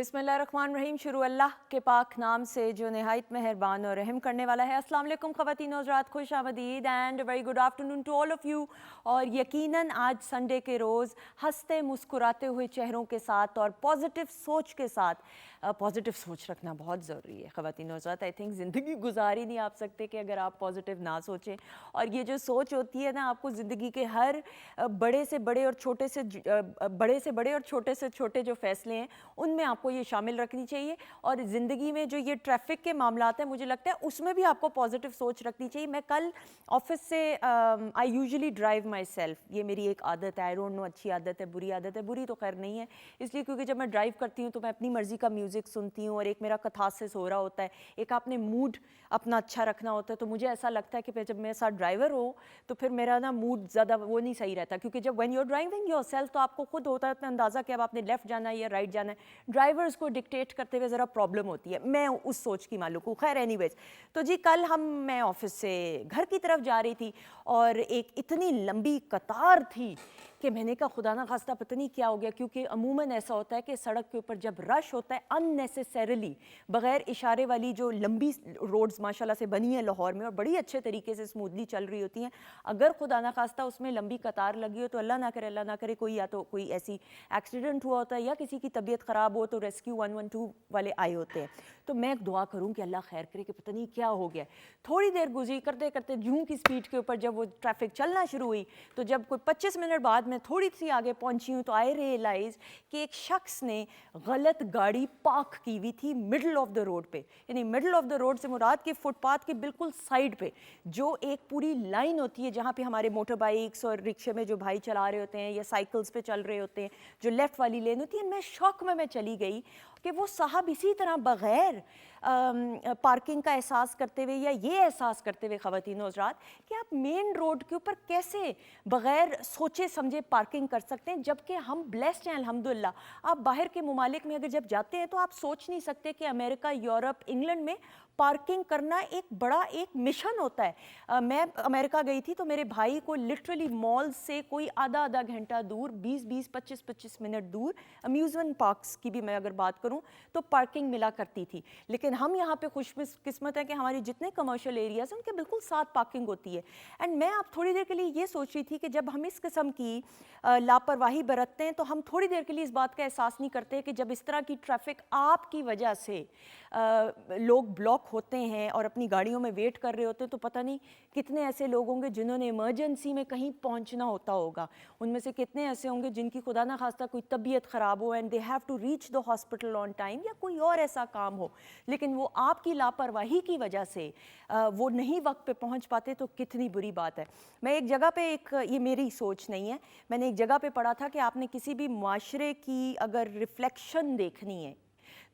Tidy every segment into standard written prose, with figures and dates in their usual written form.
बिस्मिल्लाहिर्रहमानिर्रहीम। शुरू अल्लाह के पाक नाम से जो नहायत मेहरबान और रहम करने वाला है। अस्सलाम वालेकुम ख़वातीन और हज़रात, खुश आमदीद and very good afternoon to all of you. और यकीनन आज संडे के रोज़ हंसते मुस्कुराते हुए चेहरों के साथ और पॉजिटिव सोच के साथ, पॉजिटिव सोच रखना बहुत ज़रूरी है ख़वातीन और हज़रात। आई थिंक ज़िंदगी गुजार ही नहीं आप सकते कि अगर आप पॉजिटिव ना सोचें। और ये जो सोच होती है ना, आपको ज़िंदगी के हर बड़े से बड़े और छोटे से छोटे जो फ़ैसले हैं उनमें आपको ये शामिल रखनी चाहिए। और ज़िंदगी में जो ये ट्रैफिक के मामलात हैं, मुझे लगता है उसमें भी आपको पॉजिटिव सोच रखनी चाहिए। मैं कल ऑफिस से I usually drive my self, ये मेरी एक आदत है। आई डोंट नो अच्छी आदत है बुरी आदत है, बुरी तो खैर नहीं है इसलिए क्योंकि जब मैं ड्राइव करती हूँ तो मैं अपनी मर्ज़ी का म्यूज़िक सुनती हूँ और एक मेरा कथासिस हो रहा होता है, एक आपने मूड अपना अच्छा रखना होता है। तो मुझे ऐसा लगता है कि फिर जब मेरे साथ ड्राइवर हो तो फिर मेरा ना मूड ज़्यादा वो नहीं सही रहता, क्योंकि जब when you are driving yourself तो आपको खुद होता है अपना अंदाज़ा कि अब आपने लेफ़्ट जाना है या राइट जाना है। ड्राइवर्स को डिक्टेट करते हुए ज़रा प्रॉब्लम होती है। मैं उस सोच की मालूम हूँ। खैर एनीवेज, तो जी कल मैं ऑफिस से घर की तरफ जा रही थी और एक इतनी लंबी कतार थी कि मैंने कहा खुदा ना खास्ता पता नहीं क्या हो गया, क्योंकि अमूमन ऐसा होता है कि सड़क के ऊपर जब रश होता है अननेसेसरीली, बग़ैर इशारे वाली जो लंबी रोड्स माशाल्लाह से बनी है लाहौर में और बड़ी अच्छे तरीके से स्मूथली चल रही होती हैं, अगर खुदा ना खास्ता उसमें लंबी कतार लगी हो तो अल्लाह ना करे कोई या तो कोई ऐसी एक्सीडेंट हुआ होता है या किसी की तबीयत ख़राब हो तो रेस्क्यू 112 वाले आए होते हैं। तो मैं दुआ करूँ कि अल्लाह खैर करे कि पता नहीं क्या हो गया। थोड़ी देर गुजरी, करते करते जूं की स्पीड के ऊपर जब वो ट्रैफिक चलना शुरू हुई तो जब कोई 25 मिनट बाद मैं थोड़ी सी आगे पहुंची हूँ तो आई रियलाइज़ कि एक शख्स ने गलत गाड़ी पार्क की हुई थी मिडल ऑफ द रोड पे। यानी मिडल ऑफ द रोड से मुराद के फुटपाथ के बिल्कुल साइड पे जो एक पूरी लाइन होती है जहाँ पे हमारे मोटर बाइक्स और रिक्शे में जो भाई चला रहे होते हैं या साइकिल्स पे चल रहे होते हैं, जो लेफ़्ट वाली लेन होती है। मैं शौक में चली गई कि वो साहब इसी तरह बग़ैर पार्किंग का एहसास करते हुए या ये एहसास करते हुए ख़वातीन और हज़रात कि आप मेन रोड के ऊपर कैसे बग़ैर सोचे समझे पार्किंग कर सकते हैं, जबकि हम ब्लेस्ड हैं अल्हम्दुलिल्लाह। आप बाहर के ममालिक में अगर जब जाते हैं तो आप सोच नहीं सकते कि अमेरिका, यूरोप, इंग्लैंड में पार्किंग करना एक बड़ा एक मिशन होता है। मैं अमेरिका गई थी तो मेरे भाई को लिटरली मॉल से कोई आधा घंटा दूर, 20-20, 25-25 मिनट दूर अम्यूज़मेंट पार्क्स की भी मैं अगर बात करूं तो पार्किंग मिला करती थी। लेकिन हम यहाँ पे खुशकिस्मत है कि हमारे जितने कमर्शियल एरियाज़ हैं उनके बिल्कुल साथ पार्किंग होती है। एंड मैं आप थोड़ी देर के लिए ये सोच रही थी कि जब हम इस किस्म की लापरवाही बरतते हैं तो हम थोड़ी देर के लिए इस बात का एहसास नहीं करते कि जब इस तरह की ट्रैफिक आपकी वजह से लोग ब्लॉक होते हैं और अपनी गाड़ियों में वेट कर रहे होते हैं तो पता नहीं कितने ऐसे लोग होंगे जिन्होंने इमरजेंसी में कहीं पहुंचना होता होगा। उनमें से कितने ऐसे होंगे जिनकी खुदा ना खास्ता कोई तबीयत ख़राब हो and they have to reach the hospital on time, या कोई और ऐसा काम हो, लेकिन वो आपकी लापरवाही की वजह से वो नहीं वक्त पे पहुंच पाते। तो कितनी बुरी बात है। मैं एक जगह पे ये मेरी सोच नहीं है, मैंने एक जगह पे पढ़ा था कि आपने किसी भी माशरे की अगर रिफ्लेक्शन देखनी है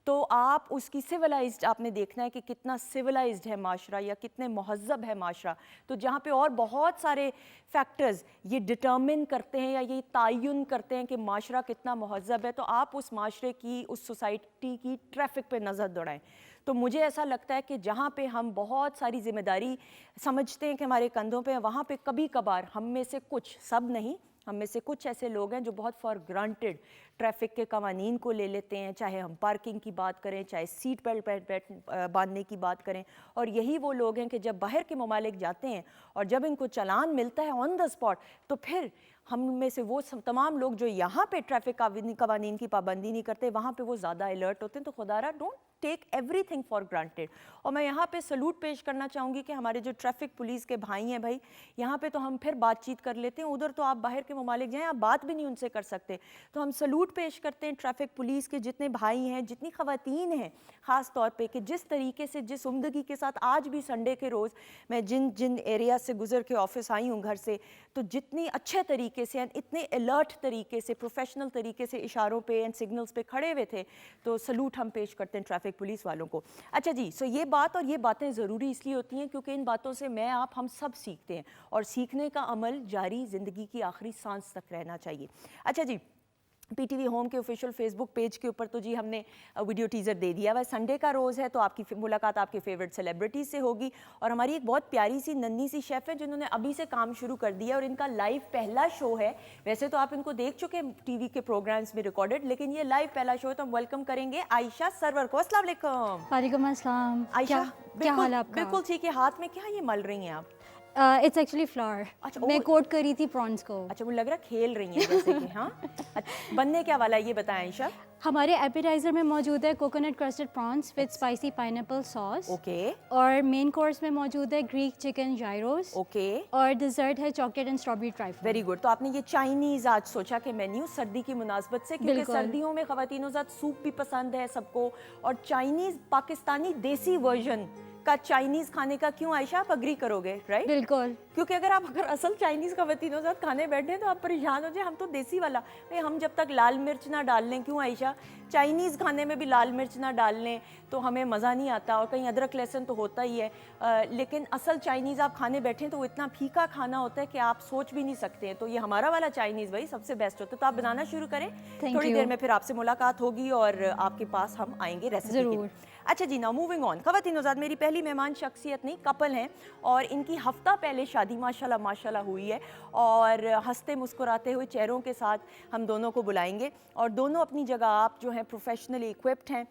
तो आप उसकी सिविलाइज्ड आपने देखना है कि कितना सिविलाइज्ड है माशरा या कितने महज़्ज़ब है माशरा। तो जहाँ पे और बहुत सारे फैक्टर्स ये डिटर्मिन करते हैं या ये तयन करते हैं कि माशरा कितना महज़्ज़ब है, तो आप उस माशरे की, उस सोसाइटी की ट्रैफिक पे नज़र दौड़ाएं। तो मुझे ऐसा लगता है कि जहाँ पे हम बहुत सारी जिम्मेदारी समझते हैं कि हमारे कंधों पे, वहाँ पे कभी कभार हम में से कुछ, सब नहीं, हम में से कुछ ऐसे लोग हैं जो बहुत फॉर ग्रांटेड ट्रैफिक के कवानीन को ले लेते हैं, चाहे हम पार्किंग की बात करें, चाहे सीट बेल्ट बांधने की बात करें। और यही वो लोग हैं कि जब बाहर के ममालिक जाते हैं और जब इनको चालान मिलता है ऑन द स्पॉट, तो फिर हम में से वो तमाम लोग जो यहाँ पे ट्रैफिक कवानीन की पाबंदी नहीं करते, वहाँ पे वो ज़्यादा अलर्ट होते हैं। तो खुदारा don't take everything for granted. और मैं यहाँ पे सलूट पेश करना चाहूँगी कि हमारे जो ट्रैफिक पुलिस के भाई हैं, भाई यहाँ पे तो हम फिर बातचीत कर लेते हैं, उधर तो आप बाहर के ममालिक जाएँ आप बात भी नहीं उनसे कर सकते। तो हम सलूट पेश करते हैं ट्रैफिक पुलिस के जितने भाई हैं, जितनी ख़वातीन हैं ख़ास तौर पे, कि जिस तरीके से, जिस उम्दगी के साथ आज भी संडे के रोज़ मैं जिन एरिया से गुजर के ऑफिस आई हूँ घर से, तो जितनी अच्छे तरीके से, इतने अलर्ट तरीके से, प्रोफेशनल तरीके से इशारों पे एंड सिग्नल्स पे खड़े हुए थे, तो सलूट हम पेश करते हैं ट्रैफिक पुलिस वालों को। अच्छा जी, सो ये बात और ये बातें ज़रूरी इसलिए होती हैं क्योंकि इन बातों से मैं आप हम सब सीखते हैं और सीखने का अमल जारी ज़िंदगी की आखिरी सांस तक रहना चाहिए। अच्छा जी, पीटीवी होम के ऑफिशियल फेसबुक पेज के ऊपर तो जी हमने वीडियो टीज़र दे दिया हुआ है। संडे का रोज़ है तो आपकी मुलाकात आपके फेवरेट सेलिब्रिटीज़ से होगी और हमारी एक बहुत प्यारी सी नन्ही सी शेफ़ है जिन्होंने अभी से काम शुरू कर दिया और इनका लाइव पहला शो है। वैसे तो आप इनको देख चुके हैं टीवी के प्रोग्राम्स में रिकॉर्डेड, लेकिन ये लाइव पहला शो है तो हम वेलकम करेंगे आयशा सरवर को। अस्सलाम वालेकुम। वालेकुम अस्सलाम। आयशा क्या हाल है आपका? बिल्कुल ठीक है। हाथ में क्या ये मल रही हैं आप? It's actually flower. अच्छा, मैं कोट कर रही थी प्रॉन्स को। अच्छा, मुझे लग रहा है खेल रही हैं जैसे कि। हाँ, बनने क्या वाला है ये बताएं आयशा। हमारे एपेटाइजर में मौजूद है coconut crusted prawns with spicy pineapple sauce. Okay. और मेन कोर्स में मौजूद है ग्रीक चिकन जायरोस। ओके। और डिजर्ट है chocolate and strawberry trifle. Very good. तो आपने ये चाइनीज आज सोचा कि मेन्यू सर्दी की मुनासबत से, क्योंकि सर्दियों में खवातीनों ज़ात सूप भी पसंद है सबको, और चाइनीज पाकिस्तानी देसी वर्जन का चाइनीज खाने का क्यों आयशा आप अग्री करोगे? राइट, बिल्कुल। क्योंकि अगर असल चाइनीज खवातीनों साथ खाने बैठे तो आप परेशान हो जाए। हम तो देसी वाला भाई, हम जब तक लाल मिर्च ना डाल लें, क्यों आयशा, चाइनीज़ खाने में भी लाल मिर्च ना डाल लें तो हमें मज़ा नहीं आता, और कहीं अदरक लहसुन तो होता ही है। लेकिन असल चाइनीज़ आप खाने बैठें तो वो इतना फीका खाना होता है कि आप सोच भी नहीं सकते हैं। तो ये हमारा वाला चाइनीज़ भाई सबसे बेस्ट होता है। तो आप बनाना शुरू करें, थोड़ी देर में फिर आपसे मुलाकात होगी और आपके पास हम आएंगे रेसिपी के लिए। अच्छा जी, नाउ मूविंग ऑन। खवातीन ज़ात मेरी पहली मेहमान शख्सियत नहीं, कपल हैं और इनकी हफ्ता पहले शादी माशाल्लाह माशाल्लाह हुई है और हंसते मुस्कुराते हुए चेहरों के साथ हम दोनों को बुलाएंगे। और दोनों अपनी जगह आप जो हैं प्रोफेशनली इक्विप्ड हैं।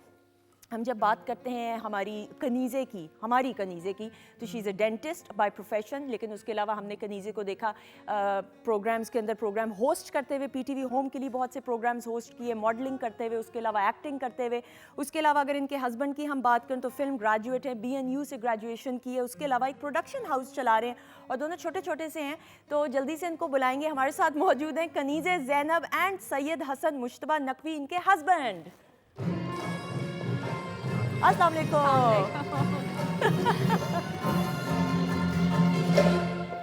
हम जब बात करते हैं हमारी कनीज़े की तो she is a dentist by profession, लेकिन उसके अलावा हमने कनीज़े को देखा प्रोग्राम्स के अंदर प्रोग्राम होस्ट करते हुए, पीटीवी होम के लिए बहुत से प्रोग्राम्स होस्ट किए, मॉडलिंग करते हुए, उसके अलावा एक्टिंग करते हुए। उसके अलावा अगर इनके हस्बैंड की हम बात करें तो फिल्म ग्रेजुएट है, BNU से ग्रेजुएशन की है। उसके अलावा एक प्रोडक्शन हाउस चला रहे हैं और दोनों छोटे छोटे से हैं, तो जल्दी से इनको बुलाएंगे। हमारे साथ मौजूद हैं कनीज़े ज़ैनब एंड सैयद हसन मुश्तबा नकवी, इनके हस्बैंड। अस्सलाम वालेकुम।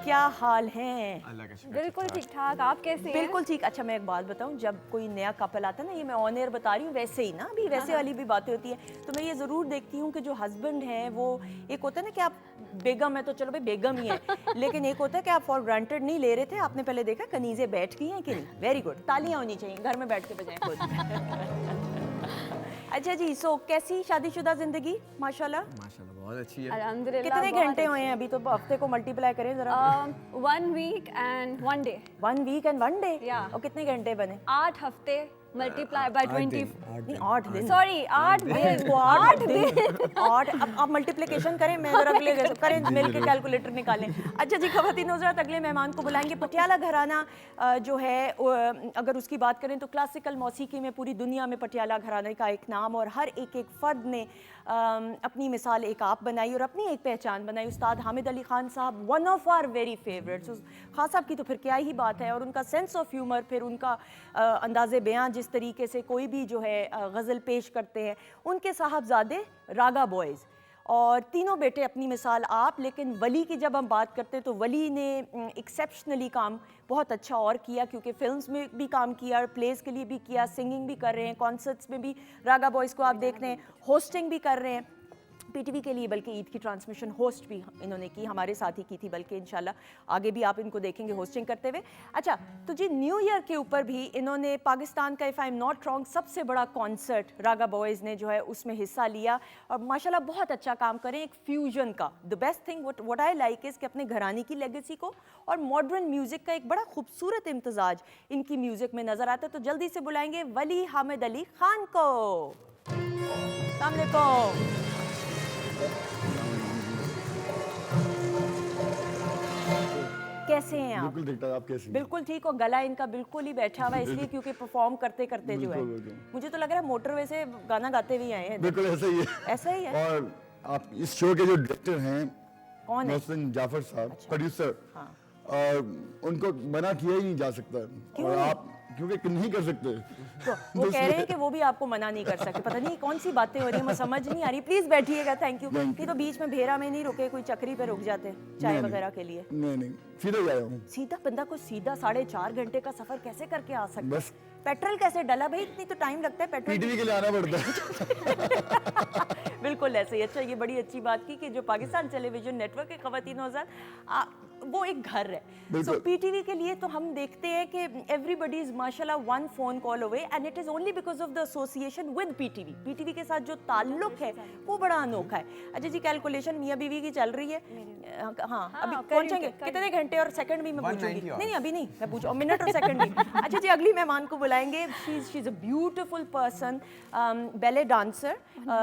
क्या हाल है? बिल्कुल ठीक ठाक, आप कैसे हैं? बिल्कुल ठीक। अच्छा, मैं एक बात बताऊं, जब कोई नया कपल आता है ना, ये मैं ऑन एयर बता रही हूँ, वैसे ही ना अभी वैसे वाली भी बातें होती हैं, तो मैं ये ज़रूर देखती हूँ कि जो हस्बैंड हैं वो, एक होता है ना कि आप बेगम है तो चलो भाई बेगम ही है, लेकिन एक होता है कि आप फॉर ग्रांटेड नहीं ले रहे थे। आपने पहले देखा कनीज़े बैठ गई हैं कि नहीं? वेरी गुड, तालियां होनी चाहिए, घर में बैठ के बजाएं खुद। अच्छा जी, सो कैसी शादीशुदा जिंदगी? माशाल्लाह माशाल्लाह बहुत अच्छी है। अल्हम्दुलिल्लाह। कितने घंटे हुए हैं अभी? तो हफ्ते को मल्टीप्लाई करें जरा। 1 week and 1 day. 1 week and 1 day. या। और कितने घंटे बने? 8 हफ्ते मल्टीप्लाई बाय 20। नहीं, 8 दिन। सॉरी 8 दिन। 8 दिन। 8। अब आप मल्टीप्लिकेशन करें, मैं जरा अगले करें, मिल के कैलकुलेटर निकालें। अच्छा जी, खवातीन हज़रात, अगले मेहमान को बुलाएंगे। पटियाला घराना जो है, अगर उसकी बात करें तो क्लासिकल मौसीकी में पूरी दुनिया में पटियाला घराने का एक नाम और हर एक फ़र्द ने अपनी मिसाल एक आप बनाई और अपनी एक पहचान बनाई। उस्ताद हामिद अली ख़ान साहब, one of our very favourites. Khan साहब की तो फिर क्या ही बात है, और उनका सेंस ऑफ ह्यूमर, फिर उनका अंदाज़े बयान, जिस तरीके से कोई भी जो है गज़ल पेश करते हैं। उनके साहबजादे रागा बॉयज़ और तीनों बेटे अपनी मिसाल आप। लेकिन वली की जब हम बात करते हैं तो वली ने एक्सेप्शनली काम बहुत अच्छा और किया, क्योंकि फिल्म्स में भी काम किया और प्लेस के लिए भी किया, सिंगिंग भी कर रहे हैं, कॉन्सर्ट्स में भी रागा बॉयज़ को आप देख रहे हैं, होस्टिंग भी कर रहे हैं पीटीवी के लिए, बल्कि ईद की ट्रांसमिशन होस्ट भी इन्होंने की, हमारे साथ ही की थी, बल्कि इंशाल्लाह आगे भी आप इनको देखेंगे होस्टिंग करते हुए। अच्छा, तो जी न्यू ईयर के ऊपर भी इन्होंने पाकिस्तान का, if I am not wrong, सबसे बड़ा कॉन्सर्ट रागा बॉयज़ ने जो है उसमें हिस्सा लिया और माशाल्लाह बहुत अच्छा काम करें, एक फ्यूजन का। The best thing what I like is कि अपने घराने की लेगेसी को और मॉडर्न म्यूज़िक का एक बड़ा खूबसूरत इम्तजाज इनकी म्यूज़िक में नज़र आता है। तो जल्दी से बुलाएंगे वली हामिद अली ख़ान को। अस्सलाम वालेकुम। कैसे हैं आप? बिल्कुल ठीक ठाक, आप कैसे हैं? बिल्कुल ठीक। और गला इनका बिल्कुल ही बैठा हुआ है, इसलिए क्योंकि परफॉर्म करते करते जो है, मुझे तो लग रहा है मोटरवे से गाना गाते हुए आए हैं। बिल्कुल ऐसा ही है। ऐसा ही है। और आप इस शो के जो डायरेक्टर हैं, कौन है? मोहसिन जाफर साहब, अच्छा। प्रोड्यूसर, हाँ। और उनको मना किया ही नहीं जा सकता। क्यों और नहीं? आप क्योंकि नहीं कर सकते। तो वो कह रहे हैं कि वो भी आपको मना नहीं कर सकते। पता नहीं कौन सी बातें हो रही है, मुझे समझ नहीं आ रही। प्लीज बैठिएगा, थैंक यू। नहीं तो बीच में भेरा में नहीं रुके, कोई चक्री पे रुक जाते चाय वगैरह के लिए। नहीं सीधे जाया हूँ। सीधा बंदा को सीधा 4.5 घंटे का सफर कैसे करके आ सकता है? बस पेट्रोल कैसे डला भाई? इतनी तो टाइम लगता है पेट्रोल। पीटीवी के लिए आना पड़ता है। बिल्कुल ऐसे ही। अच्छा, ये बड़ी अच्छी बात की कि जो पाकिस्तान टेलीविजन नेटवर्क के खवातीन हज़रात, वो एक घर है। सो बिल्कुल। पीटीवी के लिए तो हम देखते हैं कि एवरीबडी इज माशाल्लाह one phone call away and it is only because of the association with PTV. PTV के साथ जो ताल्लुक है वो बड़ा अनोखा है। अच्छा जी, कैलकुलेशन मियाँ बीवी की चल रही है। हाँ, अभी पहुंचेंगे कितने घंटे और सेकंड भी मैं पूछूंगी। नहीं अभी नहीं, मैं पूछूं मिनट और सेकंड भी। अच्छा जी, अगली मेहमान को बुलाएंगे। She is a beautiful person, ballet dancer,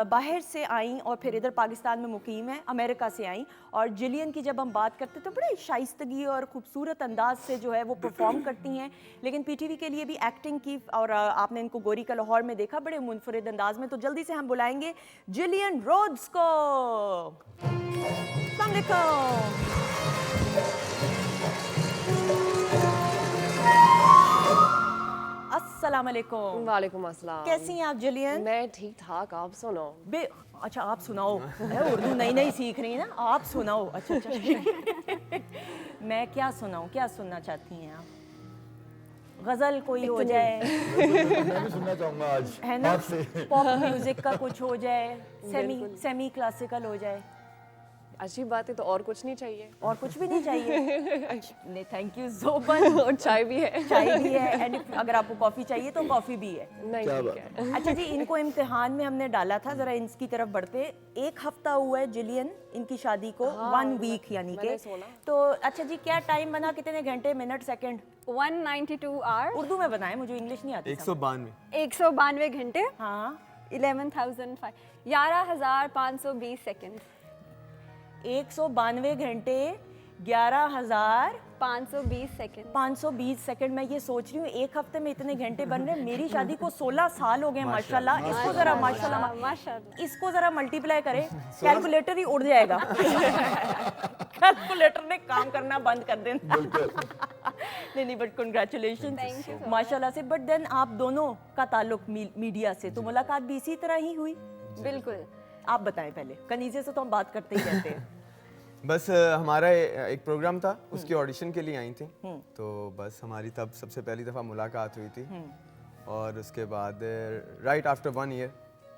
बाहर से आई और फिर इधर पाकिस्तान में मुकीम है, अमेरिका से आई। और जिलियन की जब हम बात करते तो बड़े शाइस्तगी और खूबसूरत अंदाज से जो है वो परफॉर्म करती हैं, लेकिन पीटीवी के लिए भी एक्टिंग की। और आपने इनको गोरी का लाहौर में देखा बड़े मुनफरिद अंदाज में। तो जल्दी से हम बुलाएंगे जिलियन रोड्स को। अस्सलाम वालेकुम। अस्सलाम वालेकुम। वालेकुम अस्सलाम। कैसी हैं आप जिलियन? मैं ठीक ठाक, आप सुनो। अच्छा आप सुनाओ। उर्दू नई नई सीख रही हैं ना, आप सुनाओ। अच्छा अच्छा। मैं क्या सुनाऊं, क्या सुनना चाहती हैं आप? गजल कोई हो जाए, मैं भी सुनना चाहूंगा आज है ना, आपसे। पॉप म्यूजिक का कुछ हो जाए, सेमी क्लासिकल हो जाए। अच्छी बात है, तो और कुछ नहीं चाहिए। और कुछ भी नहीं चाहिए? नहीं, थैंक यू सो मच। और चाय भी है। चाय भी है एंड अगर आपको कॉफ़ी चाहिए तो कॉफ़ी भी है। नहीं क्या ठीक बात है। अच्छा जी, इनको इम्तिहान में हमने डाला था, जरा इसकी तरफ बढ़ते। 1 हफ्ता हुआ है जिलियन इनकी शादी को, 1 वीक यानी मैंने के। सुना। तो अच्छा जी, क्या टाइम बना, कितने घंटे, मिनट, सेकंड? 192 आवर्स, उर्दू में बताएं, मुझे इंग्लिश नहीं आती। 192 192 घंटे, हाँ, 11,520 सेकंड, 192 घंटे 11,520 520 सेकंड। मैं ये सोच रही हूँ 1 हफ्ते में इतने घंटे बन रहे हैं। मेरी शादी को 16 साल हो गए माशाल्लाह। इसको जरा माशाल्लाह, माशाल्लाह। इसको जरा मल्टीप्लाई करें, कैलकुलेटर ही उड़ जाएगा। कैलकुलेटर ने काम करना बंद कर देना। नहीं, बट कंग्रेचुलेशन माशाल्लाह से। बट देन आप दोनों का ताल्लुक मीडिया से, तो मुलाकात भी इसी तरह ही हुई? बिल्कुल। आप बताएं पहले। कनीज़े से तो हम बात करते ही रहते हैं। बस हमारा एक प्रोग्राम था, उसके ऑडिशन के लिए आई थी। तो बस हमारी तब सबसे पहली दफ़ा मुलाकात हुई थी। और उसके बाद right after 1 year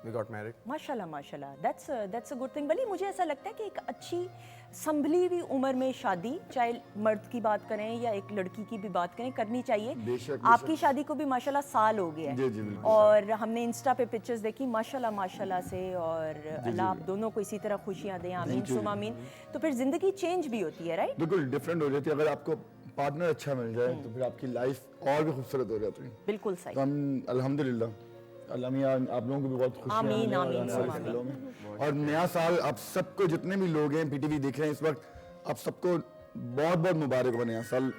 we got married. माशाल्लाह माशाल्लाह, दैट्स अ गुड थिंग। बल्कि मुझे ऐसा लगता है कि एक अच्छी संभली हुई उम्र में शादी, चाहे मर्द की बात करें या एक लड़की की भी बात करें, करनी चाहिए। बेशक, आपकी शादी को भी माशाल्लाह साल हो गया जी, जी, है बिल्कुल। और हमने इंस्टा पे पिक्चर्स देखी माशाल्लाह माशाल्लाह से। और अल्लाह आप दोनों को इसी तरह खुशियाँ दें, आमीन सुम आमीन। तो फिर जिंदगी चेंज भी होती है, राइट? बिल्कुल डिफरेंट हो जाती है। अगर आपको पार्टनर अच्छा मिल जाए तो फिर आपकी लाइफ और भी खूबसूरत हो जाती है। बिल्कुल तो सही। हम अल्हम्दुलिल्लाह, अल्लाह मियां आप लोगों को भी बहुत खुशियां आमीन, दें और आमीन, आने वाले आमीन। सालों में। और नया साल आप सबको, जितने भी लोग हैं पीटीवी देख रहे हैं इस वक्त, आप सबको बहुत बहुत मुबारक हो नया साल।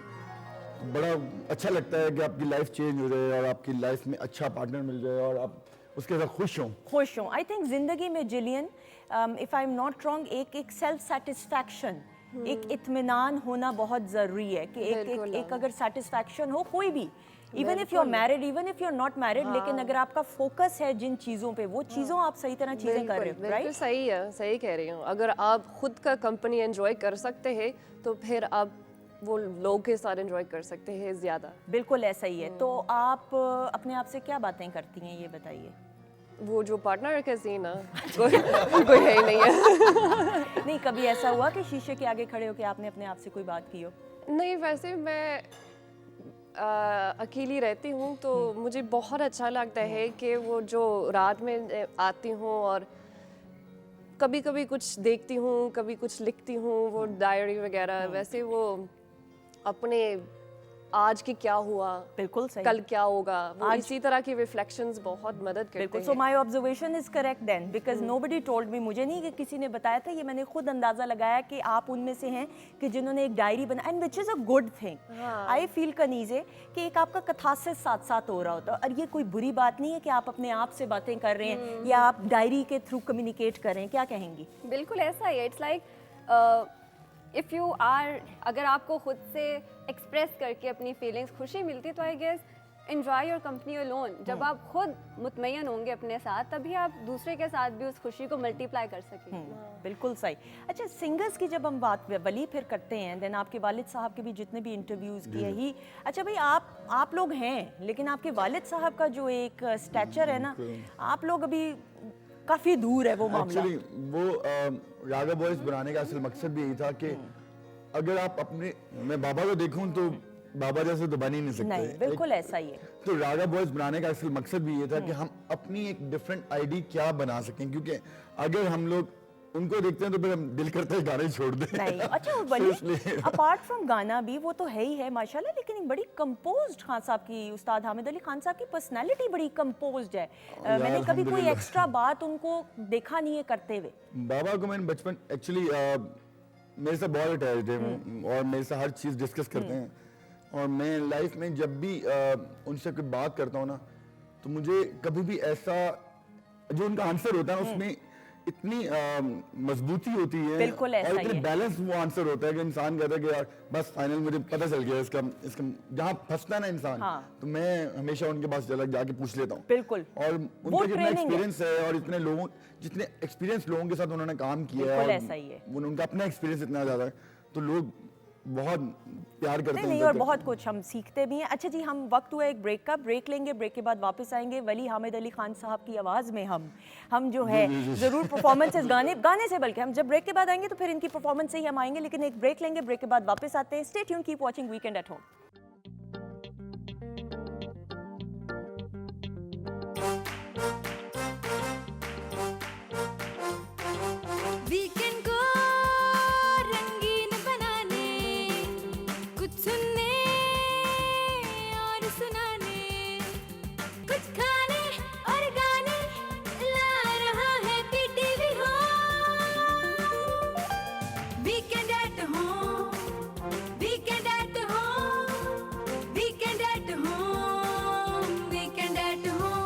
बड़ा अच्छा लगता है कि आपकी लाइफ चेंज हो जाए और आपकी लाइफ में अच्छा पार्टनर मिल जाए और आप उसके साथ खुश हों। खुश हूँ। आई थिंक जिंदगी में Jillian, if I am not wrong, एक सेल्फ सेटिस्फैक्शन, एक इत्मीनान होना बहुत ज़रूरी है कि एक अगर सेटिस्फैक्शन हो कोई भी, even if you are married, even if you are not married, लेकिन अगर आपका फोकस है जिन चीज़ों पे, वो चीज़ों आप सही तरह चीज़ें कर रहे हो, बिल्कुल राइट? सही है, सही कह रही हूँ। अगर आप खुद का कंपनी एंजॉय कर सकते हैं तो फिर आप वो लोग के साथ एंजॉय कर सकते हैं ज़्यादा। बिल्कुल ऐसा ही है। तो आप अपने आप से क्या बातें करती हैं, ये बताइए। वो जो पार्टनर है कैसी ना, कोई है ही नहीं है। नहीं, कभी ऐसा हुआ कि शीशे के आगे खड़े होकर आपने अपने आप से कोई बात की हो? नहीं, वैसे मैं अकेली रहती हूँ तो मुझे बहुत अच्छा लगता है कि वो जो रात में आती हूँ और कभी कभी कुछ देखती हूँ, कभी कुछ लिखती हूँ, वो डायरी वगैरह। वैसे वो अपने आज की क्या हुआ, बिल्कुल सही। कल क्या होगा, वो इसी तरह की रिफ्लेक्शंस बहुत मदद करते बिल्कुल। हैं। So my observation is correct then, because nobody told me, मुझे नहीं कि किसी ने बताया था, ये मैंने खुद अंदाजा लगाया कि आप उनमें से हैं कि जिन्होंने एक डायरी बनाई, and which is a good thing. I feel Kaneez कि एक आपका कथासिस साथ साथ हो रहा होता है, और ये कोई बुरी बात नहीं है कि आप अपने आप से बातें कर रहे हैं या आप डायरी के थ्रू कम्युनिकेट कर रहे हैं। क्या कहेंगी? बिल्कुल ऐसा ही है। It's like if you are, अगर आपको खुद से एक्सप्रेस करके अपनी फीलिंग्स खुशी मिलती है तो I guess enjoy your company alone. जब आप खुद मुतमईन होंगे अपने साथ, तभी आप दूसरे के साथ भी उस खुशी को मल्टीप्लाई कर सकेंगे। बिल्कुल सही। अच्छा, सिंगर्स की जब हम बात वली फिर करते हैं, देन आपके वालिद साहब के भी जितने भी इंटरव्यूज़ किए ही, अच्छा भाई आप लोग हैं, लेकिन आपके वालिद साहब का जो एक स्टैचर है ना, आप लोग अभी काफ़ी दूर है वो मामला। एक्चुअली वो रागा बॉयज बनाने का असल मकसद भी यही था कि अगर आप अपने, मैं बाबा को देखूं तो बाबा जैसे तो बन ही नहीं सकते। नहीं, बिल्कुल ऐसा ही है। तो रागा बॉयज बनाने का असल मकसद भी ये था कि हम अपनी एक डिफरेंट आईडी क्या बना सकें, क्योंकि अगर हम लोग उनको देखते हैं तो फिर हम दिल करता है गाने छोड़ दें। नहीं, अच्छा वो So बनी इसलिए- अपार्ट फ्रॉम गाना भी वो तो है ही है माशाल्लाह, लेकिन एक बड़ी कंपोज्ड खान साहब की, उस्ताद हामिद अली खान साहब की पर्सनालिटी बड़ी कंपोज्ड है। यार, मैंने कभी कोई अल्हम्दुलिल्लाह। एक्स्ट्रा बात उनको देखा नहीं है करते हुए। बाबा को मैंने बचपन एक्चुअली मेरे से बहुत अटैच्ड है और मेरे से हर चीज़ डिस्कस करते हैं, और मैं लाइफ में जब भी उनसे कोई बात करता हूँ ना, तो मुझे कभी भी ऐसा जो उनका आंसर होता है उसमें इतनी मजबूती होती है बिल्कुल ऐसा और ही इतनी है। बैलेंस वो आंसर होता है कि इंसान कहता है कि यार बस फाइनल मुझे पता चल गया इसका जहाँ फंसता है ना इंसान, हाँ। तो मैं हमेशा उनके पास जाके पूछ लेता हूँ। बिल्कुल। और वो उनका जितना training है। एक्सपीरियंस है और इतने लोगों, जितने एक्सपीरियंस लोगों के साथ उन्होंने काम किया है, बिल्कुल और ऐसा ही है। उनका अपना एक्सपीरियंस इतना ज्यादा है, तो लोग बहुत प्यार करते नहीं हैं नहीं, उनका। और बहुत कुछ हम सीखते भी हैं। अच्छा जी, हम वक्त हुआ एक ब्रेक का, ब्रेक लेंगे, ब्रेक के बाद वापस आएंगे। वली हामिद अली खान साहब की आवाज़ में हम जो है ज़रूर परफॉर्मेंसेस गाने से, बल्कि हम जब ब्रेक के बाद आएंगे तो फिर इनकी परफॉर्मेंस से ही हम आएंगे, लेकिन एक ब्रेक लेंगे, ब्रेक के बाद वापस आते हैं। Stay tune, keep watching weekend at home. Weekend को रंगीन बनाने, कुछ सुनने और सुनाने, कुछ खाने और गाने ला रहा है PTV home. Weekend at home, weekend at home, weekend at home, weekend at home.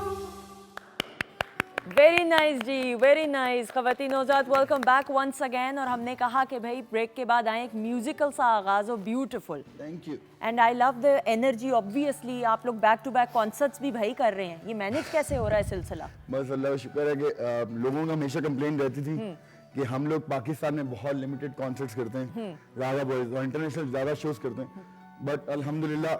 Very nice जी, वेरी नाइस। ख़वातीन नौज़ात, वेलकम बैक वंस अगेन। और हमने कहा कि भाई ब्रेक के बाद आए एक म्यूजिकल सा आगाज़ हो, beautiful, thank you. And I love the energy. Obviously आप लोग बैक टू बैक कॉन्सर्ट्स भी भाई कर रहे हैं, ये मैनेज कैसे हो रहा है सिलसिला? बस अल्लाह का शुक्र है कि लोगों को हमेशा कंप्लेंट रहती थी कि हम लोग पाकिस्तान में बहुत लिमिटेड कॉन्सर्ट्स करते हैं, रागा बॉयज, और इंटरनेशनल ज़्यादा शोज करते हैं, बट अल्हम्दुलिल्लाह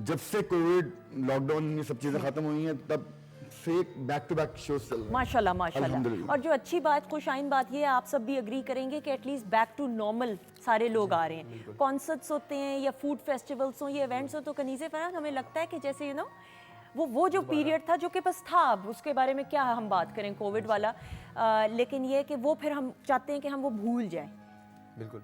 जब से कोविड लॉकडाउन ये सब चीज़ें ख़त्म हुई हैं तब से बैक टू बैक शोज चल रहे हैं। माशाल्लाह माशाल्लाह। अल्हम्दुलिल्लाह। और जो अच्छी बात, खुशाइन बात ये है, आप सब भी एग्री करेंगे कि एटलीस्ट बैक टू नॉर्मल सारे लोग आ रहे हैं। कॉन्सर्ट्स होते हैं या फूड फेस्टिवल्स हो, ये इवेंट्स हो, तो कनीज़े फरहान हमें लगता है कि जैसे वो जो पीरियड था जो कि बस था, अब उसके बारे में क्या हम बात करें, कोविड वाला, लेकिन ये कि वो फिर हम चाहते हैं कि हम वो भूल जाएं। बिल्कुल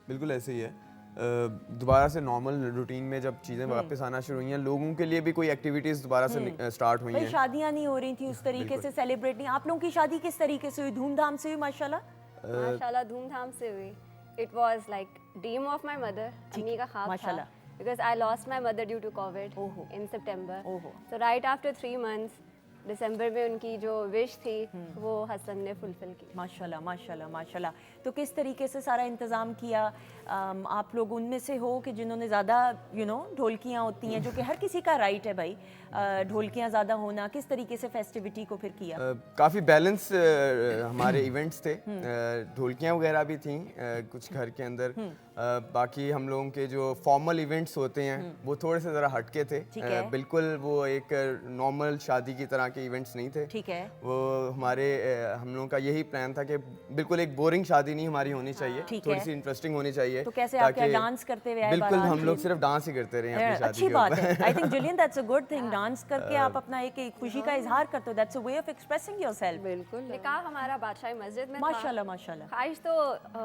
बिल्कुल ऐसे ही है। दोबारा से नॉर्मल रूटीन में जब चीज़ें वापस आना शुरू हुई हैं, लोगों के लिए भी कोई एक्टिविटीज़ दोबारा से स्टार्ट हुई भाई हैं। शादियां नहीं हो रही थी उस तरीके से, सेलिब्रेट नहीं। आप लोगों की शादी किस तरीके से हुई? धूमधाम से हुई माशाल्लाह? माशाल्लाह धूमधाम से हुई। It was like dream of my mother, अम्मी का ख्वाब था, माशाल्लाह। Because I lost my mother due to Covid ओहो। इन सितंबर। ओहो। सो राइट आफ्टर 3 months दिसंबर में उनकी जो विश थी वो हसन ने फुलफिल की। माशाल्लाह माशाल्लाह माशाल्लाह। तो किस तरीके से सारा इंतज़ाम किया? आप लोग उनमें से हो कि जिन्होंने ज़्यादा ढोलकियाँ होती हैं, जो कि हर किसी का राइट है भाई, ढोलकियाँ ज़्यादा होना, किस तरीके से फेस्टिविटी को फिर किया? काफ़ी बैलेंस हमारे इवेंट्स थे, ढोलकियाँ वगैरह भी थीं कुछ घर के अंदर। बाकी हम लोगों के जो फॉर्मल इवेंट्स होते हैं वो थोड़े से ज़रा हटके थे, ठीक है। बिल्कुल वो एक नॉर्मल शादी की तरह के इवेंट्स नहीं थे। ठीक है। वो हमारे हम लोगों का यही प्लान था कि बिल्कुल एक बोरिंग शादी नहीं हमारी होनी चाहिए, ठीक थोड़ी है। सी इंटरेस्टिंग होनी चाहिए। तो कैसे आप क्या ताकि- डांस करते हुए आए बिल्कुल बारात हम लोग में? सिर्फ डांस ही करते रहे हैं अपनी शादी अच्छी के बात ऊपर। है। I think Julian, that's a good thing. Dance करके आप अपना एक खुशी का इजहार करते हो, that's a way of expressing yourself. बिल्कुल। निकाह हमारा बादशाही मस्जिद में था। माशाल्लाह माशाल्लाह। ख्वाहिश तो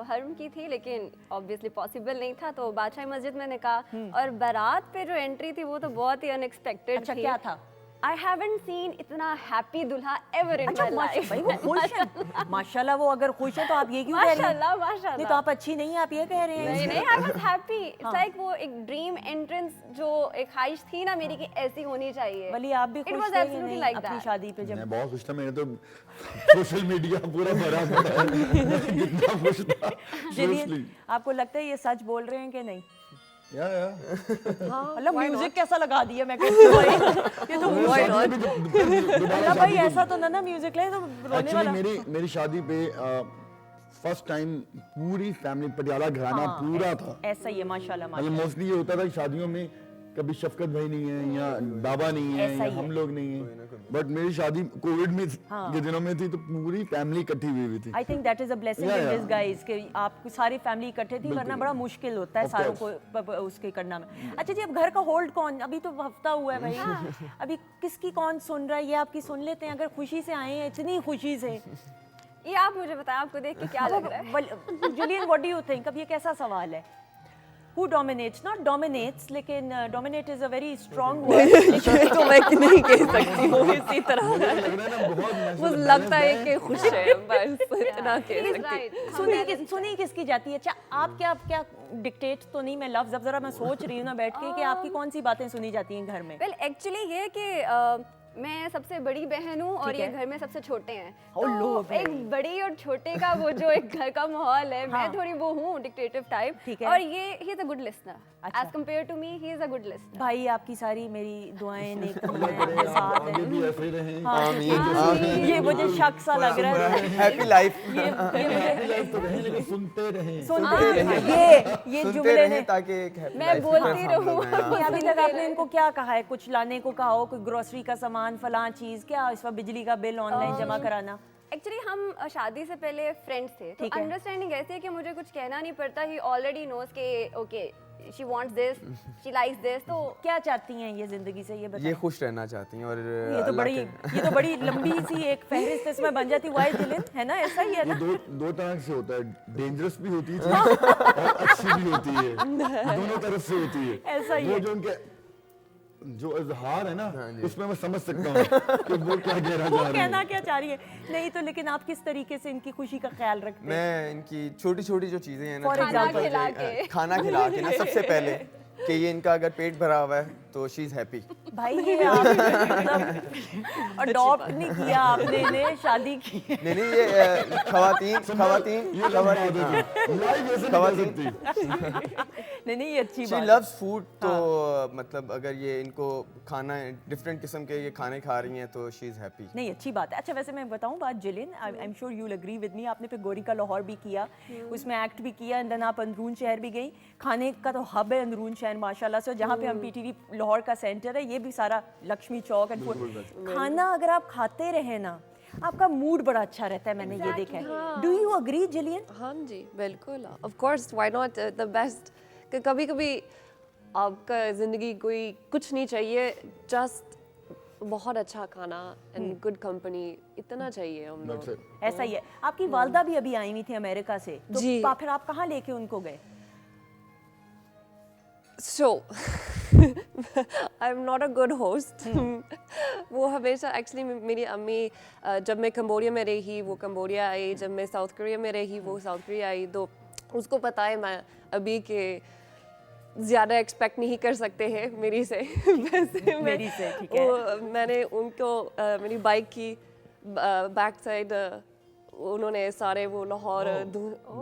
हरम की थी, लेकिन ऑब्वियसली पॉसिबल नहीं था, तो बादशाही मस्जिद में निकाह। और बारात पे जो एंट्री थी वो तो बहुत ही अनएक्सपेक्टेड अच्छा, थी। क्या था? आई हैवंट सीन इतना हैप्पी दुल्हा एवर इन अच्छा माय लाइफ। भाई वो खुश है माशाल्लाह। वो अगर खुश है तो आप ये क्यों कह रही हैं? माशाल्लाह नहीं तो माशाल्लाह। आप अच्छी नहीं है, आप ये कह रहे हैं? नहीं नहीं, I was happy. It's like वो एक ड्रीम एंट्रेंस, जो एक ख्वाहिश थी ना मेरी कि ऐसी होनी चाहिए। वली आप भी It खुश was थे या absolutely नहीं like अपनी that. शादी पे जब? मैं बहुत खुश था, मैंने तो सोशल मीडिया पूरा भरा पड़ा है कितना खुश था। जुलियन, आपको लगता है ये सच बोल रहे हैं कि नहीं? या मतलब म्यूजिक कैसा लगा दिया मैं कहती हूँ भाई, ये तो मतलब भाई ऐसा तो ना म्यूजिक ले तो रोने एक्चुअली वाला। मेरी शादी पे फर्स्ट टाइम पूरी फैमिली पटियाला घराना पूरा था। ऐसा ही है माशाल्लाह मतलब माशाल्लाह। मोस्टली ये होता था कि शादियों में कभी शफकत भाई नहीं है या बाबा नहीं है ऐसा या ही हम है। लोग नहीं है, बट मेरी शादी कोविड में के दिनों में थी तो पूरी फैमिली इकट्ठी हुई थी। I think that is a blessing Yeah, in yeah. Disguise कि आप सारी फैमिली इकट्ठे थी, वरना बड़ा मुश्किल होता है Of सारों course. को उसके करना में। अच्छा जी, अब घर का होल्ड कौन, अभी तो हफ्ता हुआ है भाई, अभी किसकी कौन सुन रहा है, ये आपकी सुन लेते हैं। अगर खुशी से आए हैं, इतनी खुशी से, ये आप मुझे बताएं, आपको देख के क्या लग रहा है? Julian what do you think? अब ये कैसा सवाल है? Who dominates? Not dominates, लेकिन dominate is a very strong word. तो मैं नहीं कह सकती हूँ इसी तरह। मुझे लग रहा है ना बहुत मुझे natural लगता है balance कि खुश है, बस इतना कह He's सकती right. सुनी किसकी जाती है? अच्छा, आप क्या डिक्टेट तो नहीं, मैं लफ्ज अब जरा मैं सोच रही हूँ ना बैठ के कि आपकी कौन सी बातें सुनी जाती हैं घर में? वेल एक्चुअली ये कि मैं सबसे बड़ी बहन हूँ और ठीक ये है। घर में सबसे छोटे हैं, Oh, लो तो एक बड़ी और छोटे का वो जो एक घर का माहौल है, हाँ। मैं थोड़ी वो हूँ डिक्टेटिव टाइप, ठीक है। और ये he is a good listener अच्छा। As compare to me, he is a good listener. भाई आपकी सारी मेरी दुआएं नेक अल्लाह करे आपके आप साथ आगे हैं। भी ऐसे ही रहें। हाँ, ये मुझे शक सा लग रहा है। हैप्पी लाइफ ये मुझे Happy life तो रहें, लेकिन सुनते रहें। सुनते रहे, ये सुनते जुमले रहें ने ताकि एक हैप्पी मैं लाइफ बोलती रहूँ। नहीं, अभी तक आपने इनको क्या कहा है? कुछ लाने को कहा हो, कोई ग्रोसरी का सामान, फलां चीज, क्या इस वक्त बिजली का बिल ऑनलाइन जमा कराना? एक्चुअली हम शादी से पहले फ्रेंड्स थे, तो ठीक है। अंडरस्टैंडिंग ऐसी है कि मुझे कुछ कहना नहीं पड़ता, ही ऑलरेडी नोज के okay she wants this, she likes this. तो क्या चाहती हैं ये जिंदगी से, ये ये बताएं। खुश रहना चाहती हैं और ये तो अल्लाह बड़ी के- ये तो बड़ी लंबी सी एक फहरिस्त इसमें बन जाती। वाई दिलिन, है ना? ऐसा ही है ये ना? दो तरह से होता है, डेंजरस भी होती है और अच्छी भी होती है, दोनों तरफ से होती है। ऐसा ही वो है। जो उनके जो इजहार है ना, उसमें मैं समझ सकता हूँ कि वो क्या कहना वो चाह रहे कहना हैं। क्या चाह रही है? नहीं तो लेकिन आप किस तरीके से इनकी खुशी का ख्याल रखते हैं? मैं इनकी छोटी छोटी जो चीजें हैं ना, For जैसे example, ये, खिला के। खाना खिला के ना, सबसे पहले कि ये इनका अगर पेट भरा हुआ है तो शी इज हैप्पी। भाई ये आपने मतलब अडॉप्ट नहीं किया आपने इन्हें, शादी की है। नहीं ये खवातीन ये लोग बात होती है। लाइफ ऐसे नहीं कर खवातीन। नहीं नहीं, ये अच्छी शी बात है। लव्स फूड, तो मतलब अगर ये इनको खाना डिफरेंट किस्म के ये खाने खा रही हैं तो शी इज हैप्पी। नहीं, अच्छी बात है। अच्छा वैसे मैं बताऊं बात Jillian, I am sure you will agree with me, आपने फिर गोरी का लाहौर भी किया, उसमें एक्ट भी किया, एंड देन आप अंदरून शहर भी गई। खाने का तो हब है अंदरून शहर माशाल्लाह से, जहाँ पे हम पीटीवी लाहौर का सेंटर है, ये भी सारा लक्ष्मी चौक एंड खाना अगर आप खाते रहे ना, आपका मूड बड़ा अच्छा रहता है, मैंने ये देखा है। Do you agree Jillian? हाँ जी, बिल्कुल। Of course, why not, the best. कभी कभी आपका ज़िंदगी कोई कुछ नहीं चाहिए, जस्ट बहुत अच्छा खाना एंड गुड कंपनी, इतना चाहिए हम That's लोग। it. ऐसा ही है। आपकी वालदा भी अभी आई हुई थी अमेरिका से, तो जी। फिर आप कहाँ लेके उनको गए? So, I'm not a good host. वो हमेशा एक्चुअली मेरी अम्मी जब मैं कंबोडिया में रही वो कंबोडिया आई, जब मैं साउथ कोरिया में रही वो साउथ कोरिया आई, तो उसको पता है मैं अभी के ज़्यादा एक्सपेक्ट नहीं कर सकते हैं मेरी से। वैसे मेरी से, ठीक है। मैंने उनको मेरी बाइक की बैक साइड उन्होंने सारे वो लाहौर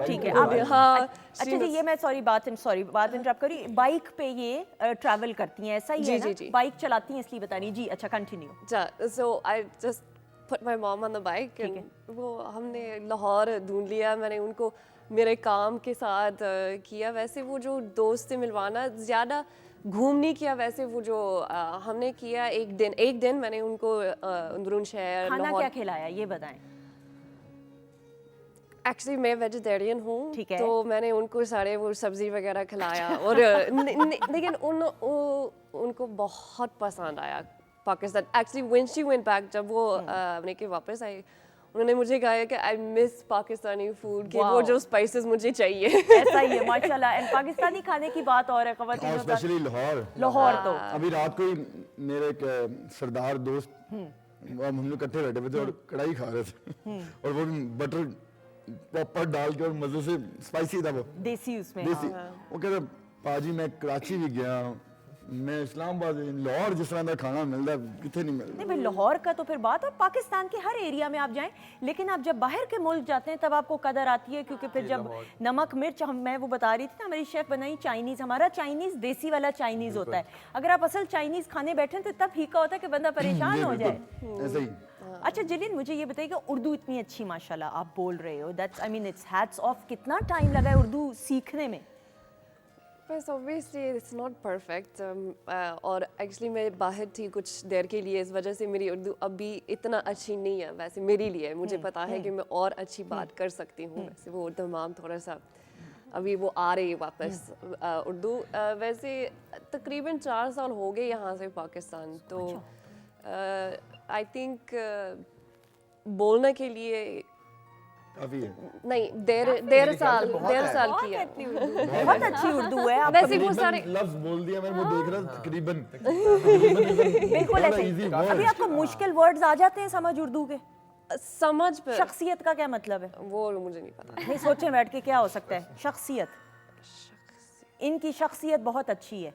ठीक है। आप हाँ अच्छा जी, ये मैं बात इंटरप्ट करी, बाइक पे ये ट्रैवल करती हैं, ऐसा ही जी, है ना? जी, जी। बाइक चलाती हैं इसलिए बता रही जी। अच्छा continue. so I just put my mom on the bike ठीक है। and वो हमने लाहौर ढूंढ लिया। मैंने उनको मेरे काम के साथ किया। वैसे वो जो दोस्त से मिलवाना ज़्यादा घूम नहीं किया, वैसे वो जो हमने किया एक दिन मैंने उनको अंदरून शहर खाना लाहौर। क्या खिलाया ये बताएं? एक्चुअली मैं वेजिटेरियन हूँ, ठीक है। तो मैंने उनको सारे वो सब्जी वगैरह खिलाया और लेकिन उनको बहुत पसंद आया Pakistan. Actually when she went back, जब वो अपने के वापस आई, उन्होंने मुझे कहा कि आई मिस पाकिस्तानी फूड, कि वो Wow. जो स्पाइसेस मुझे चाहिए। ऐसा ही है माशाल्लाह। एंड पाकिस्तानी खाने की बात और है और ख़वातीन, स्पेशली लाहौर। लाहौर तो अभी रात को ही मेरे एक सरदार दोस्त, हम लोग इकट्ठे बैठे हुए थे और कढ़ाई खा रहे थे और वो बटर प्रॉपर डाल के और मजे से, स्पाइसी था वो, देसी उसमें। देसी। वो कहते पाजी मैं कराची भी गया, मैं इस्लामाबाद, लाहौर जिस तरह का खाना मिलता है कितने नहीं मिलता। नहीं भाई, लाहौर का तो फिर बात, और पाकिस्तान के हर एरिया में आप जाएं, लेकिन आप जब बाहर के मुल्क जाते हैं तब आपको कदर आती है, क्योंकि फिर जब नमक मिर्च, मैं वो बता रही थी ना, मेरी शेफ बनाई चाइनीज़, हमारा चाइनीज़ देसी वाला चाइनीज़ होता है। अगर आप असल चाइनीज़ खाने बैठे तो तब फीका होता है कि बंदा परेशान हो जाए। ऐसे ही। अच्छा जिलिन, मुझे ये बताइए कि उर्दू इतनी अच्छी माशाल्लाह आप बोल रहे हो, that's I mean it's hats off, कितना टाइम लगा है उर्दू सीखने में? बस ऑब्वियसली इट्स नॉट परफेक्ट और एक्चुअली मैं बाहर थी कुछ देर के लिए, इस वजह से मेरी उर्दू अभी इतना अच्छी नहीं है वैसे मेरे लिए। मुझे पता है कि मैं और अच्छी बात कर सकती हूँ, वैसे वो तमाम थोड़ा सा अभी वो आ रही है वापस उर्दू। वैसे तकरीबन 4 साल हो गए यहाँ से पाकिस्तान, तो आई थिंक बोलने के लिए काफी है। नहीं डेढ़ साल की है। बहुत अच्छी उर्दू है आप वैसे वो सारे लफ्ज बोल दिया मैंने, वो देख रहा तकरीबन बिल्कुल ऐसे ही। अभी आपको मुश्किल वर्ड्स आ जाते हैं समझ उर्दू के? समझ पर शख्सियत का क्या मतलब है? वो मुझे नहीं पता। नहीं, सोचें बैठ के क्या हो सकता है शख्सियत। इनकी शख्सियत बहुत अच्छी है।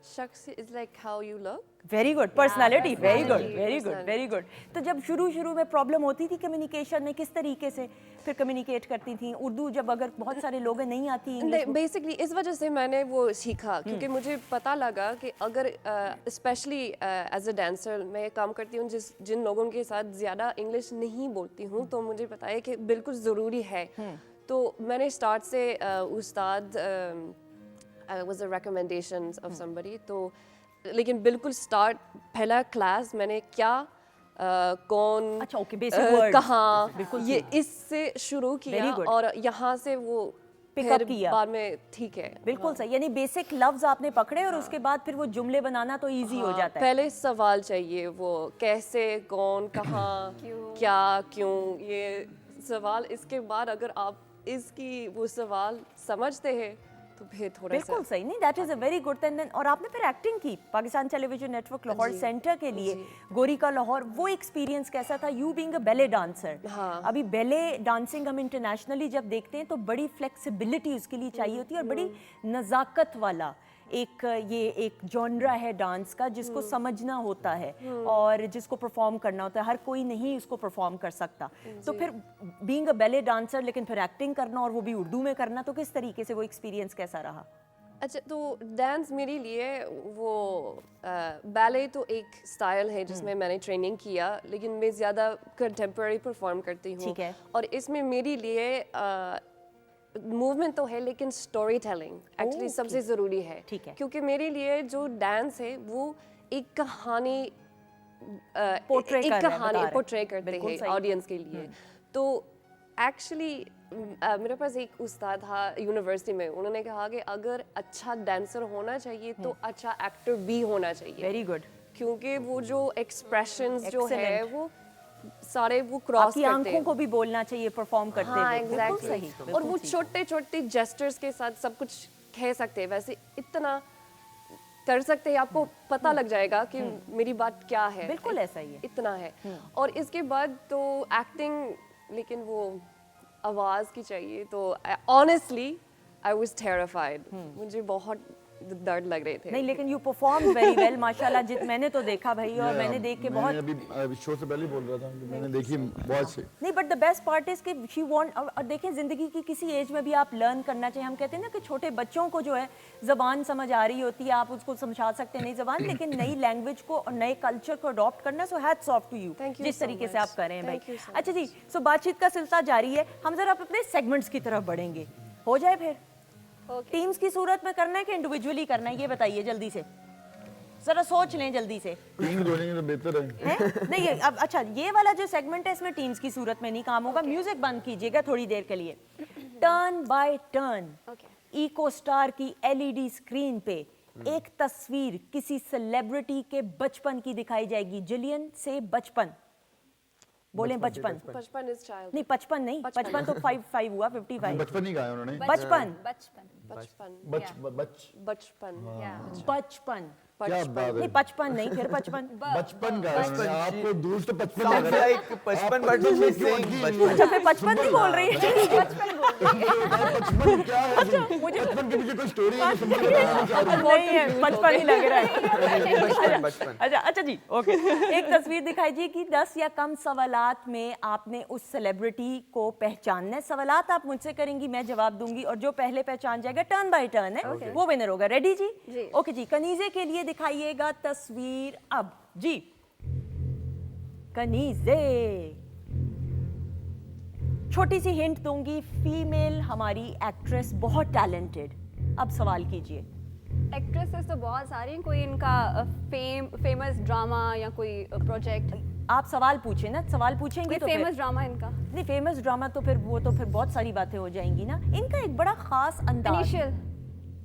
शख्स is like how you look. Very good, personality, very good, personality, very good, very good. तो जब शुरू में प्रॉब्लम होती थी कम्युनिकेशन में, किस तरीके से फिर कम्युनिकेट करती थी उर्दू, जब अगर बहुत सारे लोग नहीं आती इंग्लिश? बेसिकली इस वजह से मैंने वो सीखा क्योंकि मुझे पता लगा कि अगर स्पेशली एज अ डांसर मैं काम करती हूँ जिन लोगों के साथ ज़्यादा इंग्लिश नहीं बोलती हूँ, तो मुझे पता है कि बिल्कुल ज़रूरी है। तो मैंने स्टार्ट से उस्ताद was a recommendation of somebody, तो लेकिन बिल्कुल स्टार्ट पहला क्लास मैंने क्या कौन अच्छा, ओके, बेसिक वर्ड कहाँ ये इससे शुरू Very किया good. और यहाँ से वो Pick up फिर किया। बाद में ठीक है। बिल्कुल सही, यानी बेसिक लफ्ज आपने पकड़े और उसके बाद फिर वो जुमले बनाना तो इजी हो जाता है। पहले सवाल चाहिए, वो कैसे, कौन, कहाँ, क्या, क्यों, ये सवाल। इसके बाद अगर आप इसकी वो सवाल समझते हैं तो फिर थोड़ा सा बिल्कुल सही। नहीं, that is a very good thing. और आपने फिर एक्टिंग की Pakistan television network Lahore centre के लिए, गोरी का लाहौर, वो एक्सपीरियंस कैसा था? You being a ballet dancer, अभी बैले डांसिंग हम इंटरनेशनली जब देखते हैं तो बड़ी फ्लेक्सिबिलिटी उसके लिए चाहिए होती है और बड़ी नज़ाकत वाला एक जॉनरा है डांस का जिसको समझना होता है और जिसको परफॉर्म करना होता है। हर कोई नहीं उसको परफॉर्म कर सकता। तो फिर बीइंग अ बैले डांसर लेकिन फिर एक्टिंग करना और वो भी उर्दू में करना, तो किस तरीके से वो एक्सपीरियंस कैसा रहा? अच्छा, तो डांस मेरे लिए वो बैले तो एक स्टाइल है जिसमें मैंने ट्रेनिंग किया, लेकिन मैं ज़्यादा कंटेम्प्रेरी परफॉर्म करती हूँ। ठीक है। और इसमें मेरे लिए मूवमेंट तो है लेकिन स्टोरी टेलिंग एक्चुअली सबसे ज़रूरी है। ठीक है। क्योंकि मेरे लिए जो डांस है वो एक कहानी Portray कर रहे हैं, बता रहे हैं। पोर्ट्रे करते बिल्कुल हैं सही। ऑडियंस के लिए। तो एक्चुअली मेरे पास एक उस्ताद था यूनिवर्सिटी में, उन्होंने कहा कि अगर अच्छा डांसर होना चाहिए तो अच्छा एक्टर भी होना चाहिए। Very good. क्योंकि वो जो एक्सप्रेशंस जो है Excellent. वो सारे वो क्रॉस आपकी करते आंखों हैं। को भी बोलना चाहिए परफॉर्म करते हाँ, हुए। बिल्कुल एग्जैक्टली। सही, और बिल्कुल वो सही। छोटे छोटे जेस्चर्स के साथ सब कुछ कह सकते हैं, वैसे इतना कर सकते हैं, आपको पता लग जाएगा कि मेरी बात क्या है। बिल्कुल ऐसा ही है। इतना है। और इसके बाद तो एक्टिंग, लेकिन वो आवाज़ की चाहिए, तो ऑनेस्टली आई वाज टेरिफाइड। मुझे बहुत दर्द लग रहे थे। नहीं, लेकिन यू परफॉर्म वेरी वेल माशाल्लाह। जित मैंने तो देखा भाई, और मैंने देख के बहुत, मैं अभी शो से पहले ही बोल रहा था कि मैंने देखी बहुत अच्छी। नहीं, but the best part is कि शी वांट। और देखें, ज़िंदगी की किसी एज में भी आप लर्न करना चाहिए। हम कहते हैं ना कि छोटे बच्चों को जो है ज़बान समझ आ रही होती है, आप उसको समझा सकते हैं नई ज़बान, लेकिन नई लैंग्वेज को और नए कल्चर को अडॉप्ट करना, so hats off to you Thank you जिस so तरीके से much. आप कर रहे हैं Thank भाई। you so अच्छा जी, सो बातचीत का सिलसिला जारी है। हम जरा अपने सेगमेंट्स की तरफ बढ़ेंगे, हो जाए फिर? टीम्स की सूरत में करना है कि इंडिविजुअली करना है, ये बताइए जल्दी से, जरा सोच लें जल्दी से। टीम दोनेंगे तो बेहतर है। हैं? नहीं, अब अच्छा, ये वाला जो सेगमेंट है इसमें टीम्स की सूरत में नहीं काम होगा। म्यूजिक बंद कीजिएगा थोड़ी देर के लिए। Turn by turn Eco Star की एलईडी स्क्रीन पे एक तस्वीर किसी सेलिब्रिटी के बचपन की दिखाई जाएगी। जिलियन से बचपन बोलें। बचपन बचपन इज चाइल्ड। नहीं, 55 नहीं, 55 तो 5 हुआ, 55। बचपन ही गाया उन्होंने। बचपन बचपन बचपन बचपन क्या बात नहीं, है। 55 नहीं, फिर 55। बचपन गाया उन्होंने। आपको दूर से 55 लग Sounds रहा है। like 55 but she's saying बचपन। अच्छा, फिर 55 नहीं बोल रही है। बचपन क्या है? बचपन के पीछे कोई स्टोरी है? समझ में आ रहा है। नहीं है, 55 ही लग रहा है। बचपन। अच्छा जी, ओके। एक तस्वीर दिखाई जी कि 10 या कम सवालात में आपने उस सेलिब्रिटी को पहचानना है। सवालात आप मुझसे करेंगी, मैं जवाब दूंगी, और जो पहले पहचान जाएगा, टर्न बाय टर्न है, वो विनर होगा। रेडी जी? ओके जी। कनीजे के लिए दिखाइएगा तस्वीर अब जी। कनीजे, छोटी सी हिंट दूंगी, फीमेल हमारी एक्ट्रेस, बहुत टैलेंटेड। अब सवाल कीजिए। एक्ट्रेसेस तो बहुत सारी हैं, कोई इनका फेमस ड्रामा या कोई प्रोजेक्ट, आप सवाल पूछे ना, सवाल पूछेंगे कोई तो फिर फेमस ड्रामा इनका। नहीं, फेमस ड्रामा तो फिर वो तो फिर बहुत सारी बातें हो जाएंगी ना। इनका एक बड़ा खास अंदाज, इनिशियल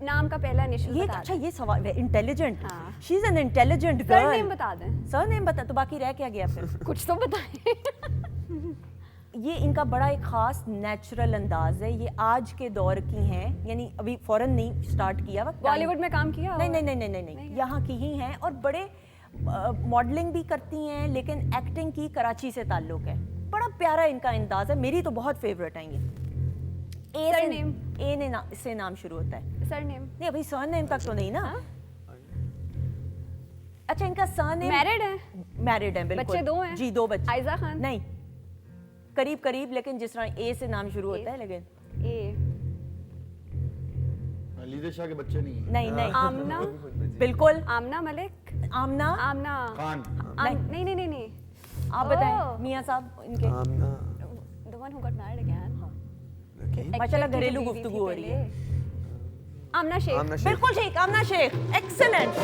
नाम का पहला इनिशियल ये बता अच्छा दें। ये सवाल इंटेलिजेंट, हाँ। She is an intelligent surname girl. बता दें। सरनेम बता, तो बाकी रह क्या गया फिर? कुछ तो बताएं। ये इनका बड़ा एक ख़ास नेचुरल अंदाज है, ये आज के दौर की हैं, यानी अभी फॉरेन नहीं स्टार्ट किया वक्त बॉलीवुड में काम किया? नहीं नहीं नहीं नहीं नहीं, नहीं। यहाँ की ही हैं और बड़े मॉडलिंग भी करती हैं, लेकिन एक्टिंग की कराची से ताल्लुक़ है। बड़ा प्यारा इनका अंदाज है, मेरी तो बहुत फेवरेट है ये। Surname? ए ने से नाम शुरू होता है। सरनेम नहीं अभी सरनेम तक तो नहीं ना। अच्छा इनका सरनेम मैरिड है? मैरिड है बिल्कुल। बच्चे 2 हैं? जी 2 बच्चे। आयजा खान? नहीं, करीब करीब, लेकिन जिस तरह ए से नाम शुरू होता है, लेकिन ए लीजा शाह के बच्चे नहीं हैं। नहीं नहीं आमना? बिल्कुल आमना मलिक? आमना। आमना खान। नहीं नहीं नहीं नहीं, आप बताएं मियाँ साहब इनके। the one who got married again. माशाल्लाह Actor की घरेलू जो बीवी गुफ्तगू थी हो रही है। पहले। आमना शेख। आमना शेख। बिल्कुल ठीक, आमना शेख, एक्सीलेंट।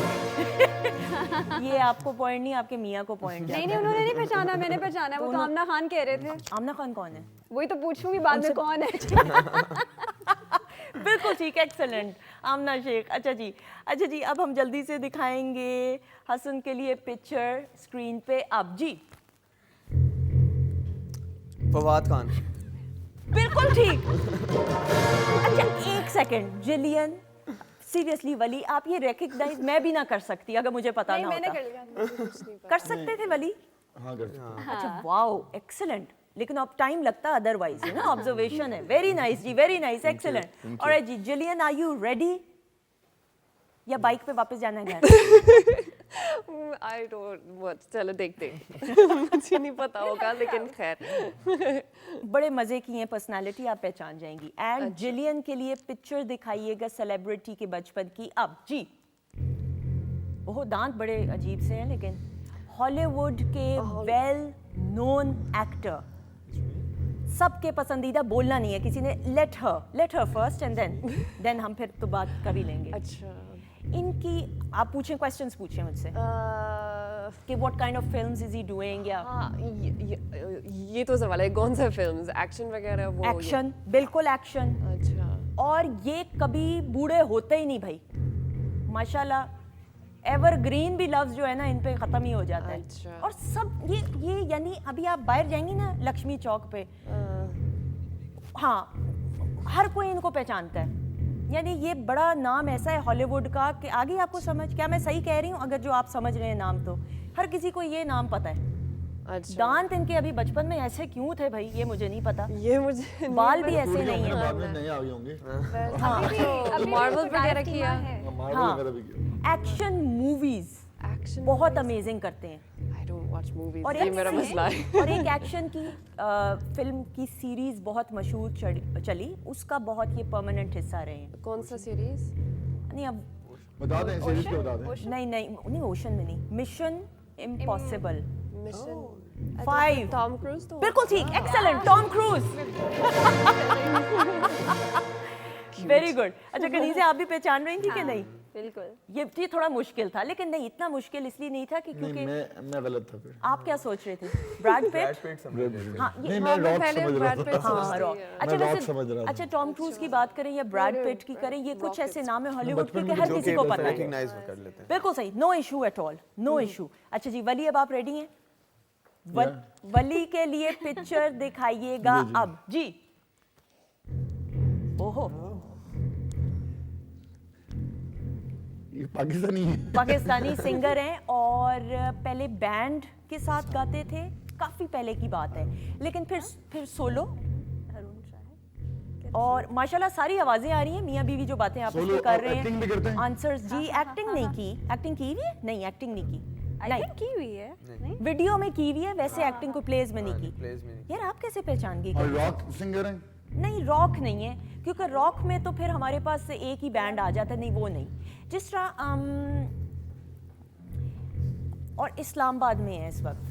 ये आपको पॉइंट नहीं, आपके मियाँ को पॉइंट। नहीं नहीं, उन्होंने नहीं पहचाना, मैंने पहचाना, वो तो आमना खान कह रहे थे। आमना खान कौन है? वही तो पूछूंगी बाद में कौन है। बिल्कुल ठीक, एक्सेलेंट, आमना शेख। अच्छा जी अब हम जल्दी से दिखाएंगे हसन के लिए पिक्चर स्क्रीन पे। अब जी फवाद खान। बिल्कुल ठीक। अच्छा एक सेकंड, जिलियन सीरियसली वली, आप ये रिकग्नाइज मैं भी ना कर सकती अगर मुझे पता नहीं ना मैंने होता। कर लिया, मुझे कुछ नहीं पता। कर सकते थे वली? हाँ कर सकते हैं। अच्छा वाओ एक्सीलेंट, लेकिन अब टाइम लगता अदरवाइज है ना, ऑब्जर्वेशन है। वेरी नाइस जी, वेरी नाइस, एक्सीलेंट। और जी जिलियन आर यू रेडी या बाइक पे वापस जाना है घर? आई डोंट, चलो देखते हैं। मुझे नहीं पता होगा लेकिन खैर। बड़े मजे की हैं पर्सनालिटी, आप पहचान जाएंगी। एंड जिलियन के लिए पिक्चर दिखाइएगा सेलिब्रिटी के बचपन की। अब जी ओह दांत बड़े अजीब से हैं, लेकिन हॉलीवुड के वेल नोन एक्टर, सबके पसंदीदा। बोलना नहीं है किसी ने, let her first and then हम फिर तो बात कर ही लेंगे। अच्छा इनकी आप पूछें, क्वेश्चंस पूछें मुझसे कि what kind of films is he doing, या हाँ ये तो सवाल है, कौन सा फिल्म्स, एक्शन वगैरह वो? एक्शन, बिल्कुल एक्शन। अच्छा और ये कभी बूढ़े होते ही नहीं भाई, माशाल्लाह। एवरग्रीन भी लफ्ज जो है ना इन पे ख़त्म ही हो जाता है। अच्छा। और सब ये यानी अभी आप बाहर जाएंगी ना लक्ष्मी चौक पे, हाँ हर कोई इनको पहचानता है। यानी ये बड़ा नाम ऐसा है हॉलीवुड का कि आगे आपको समझ, क्या मैं सही कह रही हूँ? अगर जो आप समझ रहे हैं नाम, तो हर किसी को ये नाम पता है। अच्छा दांत इनके अभी बचपन में ऐसे क्यों थे भाई, ये मुझे नहीं पता। ये मुझे बाल भी ऐसे पूरी नहीं उम्र है। बाद में नए आ गए होंगे। अभी Marvel तो वगैरह डांस किया है। मार्वल हाँ। वगैरह भी किया। एक्शन मूवीज एक्शन बहुत अमेजिंग करते हैं। आई डोंट वॉच मूवीज, और ये मेरा मसला है। और एक एक्शन की फिल्म की सीरीज बहुत मशहूर चली, उसका बहुत ये परमानेंट हिस्सा रहे हैं। कौन सा सीरीज? नहीं अब बता दें सीरीज को, बता दें। नहीं ओशन में नहीं, mission impossible mission 5। Tom cruise तो बिल्कुल ठीक, excellent, Tom cruise. Very good. अच्छा कनीज़े आप भी पहचान रही थी कि नहीं? बिल्कुल। ये थोड़ा मुश्किल था, लेकिन नहीं इतना मुश्किल इसलिए नहीं था कि नहीं क्योंकि मैं गलत था फिर। आप क्या सोच रहे थे? Bread Brad Pitt? पिट समझ रहे थे। हाँ ये नहीं मैं रॉक पहले समझ रहा ब्रैड था। पिट हाँ रॉक। अच्छा मैं रॉक वैसे समझ रहा था। अच्छा टॉम क्रूज की बात करें या ब्रैड पिट की करें, ये कुछ ऐसे नाम है हॉलीवुड के बचपन कि में हर जो किसी को केबल पता है। रिकॉग्नाइज कर लेते हैं। बिल्कुल सही, no issue at all, no issue. अच्छा जी वली, अब आप रेडी हैं? वली के लिए पिक्चर दिखाइएगा अब जी। ओहो ये पाकिस्तानी है। पाकिस्तानी सिंगर हैं और पहले बैंड के साथ गाते थे, काफ़ी पहले की बात है, लेकिन फिर सोलो। और माशाल्लाह सारी आवाज़ें आ रही हैं, मियाँ बीवी जो बातें आपस Solo में कर और रहे acting भी करते हैं। हैं? आंसर्स जी, एक्टिंग नहीं की। एक्टिंग की हुई है? नहीं एक्टिंग नहीं की। आई थिंक की हुई है। नहीं वीडियो में की हुई है, वैसे एक्टिंग को प्लेज में नहीं की। प्लेज में नहीं। यार आप कैसे पहचान गई? और रॉक सिंगर हैं। नहीं रॉक नहीं है, क्योंकि रॉक में तो फिर हमारे पास से एक ही बैंड आ जाता है। नहीं वो नहीं, जिस तरह और इस्लामाबाद में है इस वक्त।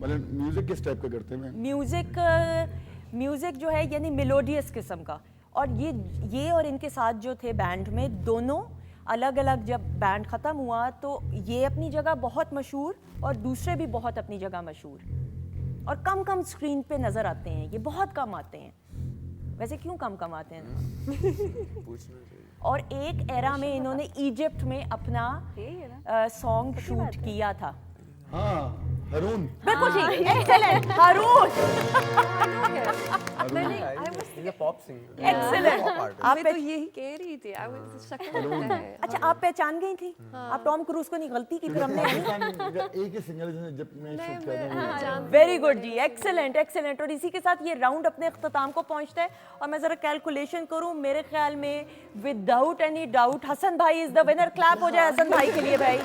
मतलब म्यूजिक किस टाइप का करते हैं? म्यूजिक जो है यानी मेलोडियस किस्म का, और ये और इनके साथ जो थे बैंड में, दोनों अलग अलग जब बैंड ख़त्म हुआ तो ये अपनी जगह बहुत मशहूर और दूसरे भी बहुत अपनी जगह मशहूर, और कम कम स्क्रीन पे नज़र आते हैं, ये बहुत कम आते हैं। वैसे क्यों कम आते हैं? और एक एरा में इन्होंने इजिप्ट में अपना सॉन्ग शूट किया था। हाँ, हारून। बिल्कुल ठीक, excellent, Haroon. He's a pop singer. Excellent. Pop artist. आप मैं तो यही कह रही थी, I was शक्ल लगता है। अच्छा, आप पहचान गई थी? आप टॉम क्रूज को नहीं, गलती की फिर हमने। एक ही सिंगर जब मैं शूट कर रहा हूँ। वेरी गुड जी, एक्सेलेंट एक्सेलेंट। और इसी के साथ ये राउंड अपने अख्ताम को पहुंचता है। और मैं जरा कैलकुलेशन करूं, मेरे ख्याल में विदाउट एनी डाउट हसन भाई इज द विनर। क्लैप हो जाए हसन भाई के लिए भाई।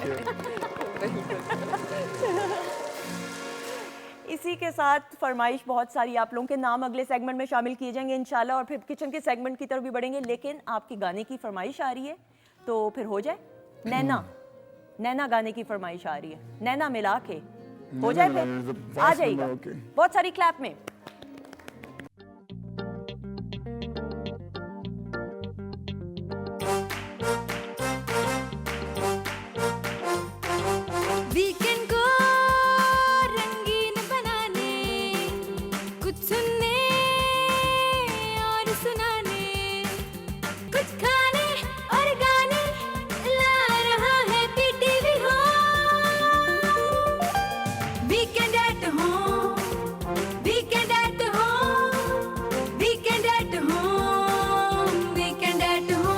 इसी के साथ फरमाइश बहुत सारी, आप लोगों के नाम अगले सेगमेंट में शामिल किए जाएंगे इंशाल्लाह, और फिर किचन के सेगमेंट की तरफ भी बढ़ेंगे। लेकिन आपकी गाने की फरमाइश आ रही है तो फिर हो जाए। नैना गाने की फरमाइश आ रही है, नैना मिला के हो जाए फिर आ जाएगा। बहुत सारी क्लैप में। वीकेंड को रंगीन बनाने, कुछ सुनने और सुनाने, कुछ खाने और गाने ला रहा है PTV home. Weekend at home, weekend at home, weekend at home, weekend at home.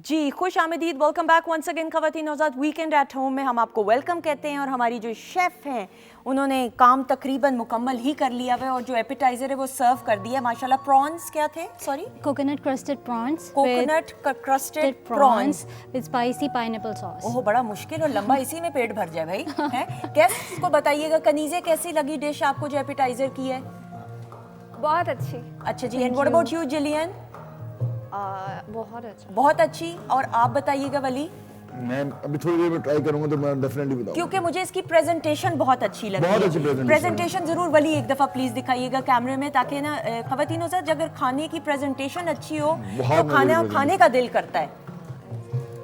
जी, खुश आमदीद, वेलकम बैक वंस अगेन ख़वातीन नौज़ाद। वीकेंड एट होम में हम आपको वेलकम कहते हैं। और हमारी जो शेफ़ हैं उन्होंने काम तकरीबन मुकम्मल ही कर लिया है, और जो एपिटाइज़र है वो सर्व कर दिया है माशाल्लाह। प्रॉन्स क्या थे? Sorry, Coconut crusted prawns. Coconut crusted with prawns. prawns with spicy pineapple sauce. ओह, बड़ा मुश्किल और लंबा, इसी में पेट भर जाए भाई। हैं? गेस्ट्स को बताइएगा, कनीज़े कैसी लगी डिश आपको जो एपिटाइज़र की है? बहुत अच्छी। अच्छा जी, and what about you Jillian? बहुत अच्छा। बहुत अच्छी। और आप बताइएगा वली? मैं अभी थोड़ी देर में ट्राई करूंगा तो मैं डेफिनेटली बताऊंगा। क्योंकि मुझे इसकी प्रेजेंटेशन बहुत अच्छी लगी। बहुत अच्छी presentation प्रेजेंटेशन जरूर वली एक दफ़ा प्लीज दिखाइएगा कैमरे में, ताकि ना ख़वातीनों से अगर खाने की प्रेजेंटेशन अच्छी हो बहुत तो खाना मज़े खाने का दिल करता है।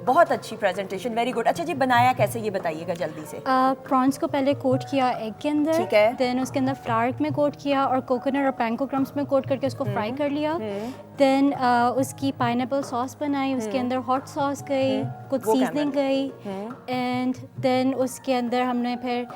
बहुत अच्छी प्रेजेंटेशन, वेरी गुड। अच्छा जी, बनाया कैसे ये बताइएगा जल्दी से। प्रॉन्स को पहले कोट किया एग के अंदर, ठीक है। देन उसके अंदर फ्लावर में कोट किया और कोकोनट और पैंको क्रम्स में कोट करके उसको फ्राई कर लिया। देन उसकी पाइनएप्पल सॉस बनाई, उसके अंदर हॉट सॉस गई, कुछ वो सीजनिंग गई, एंड देन उसके अंदर हमने फिर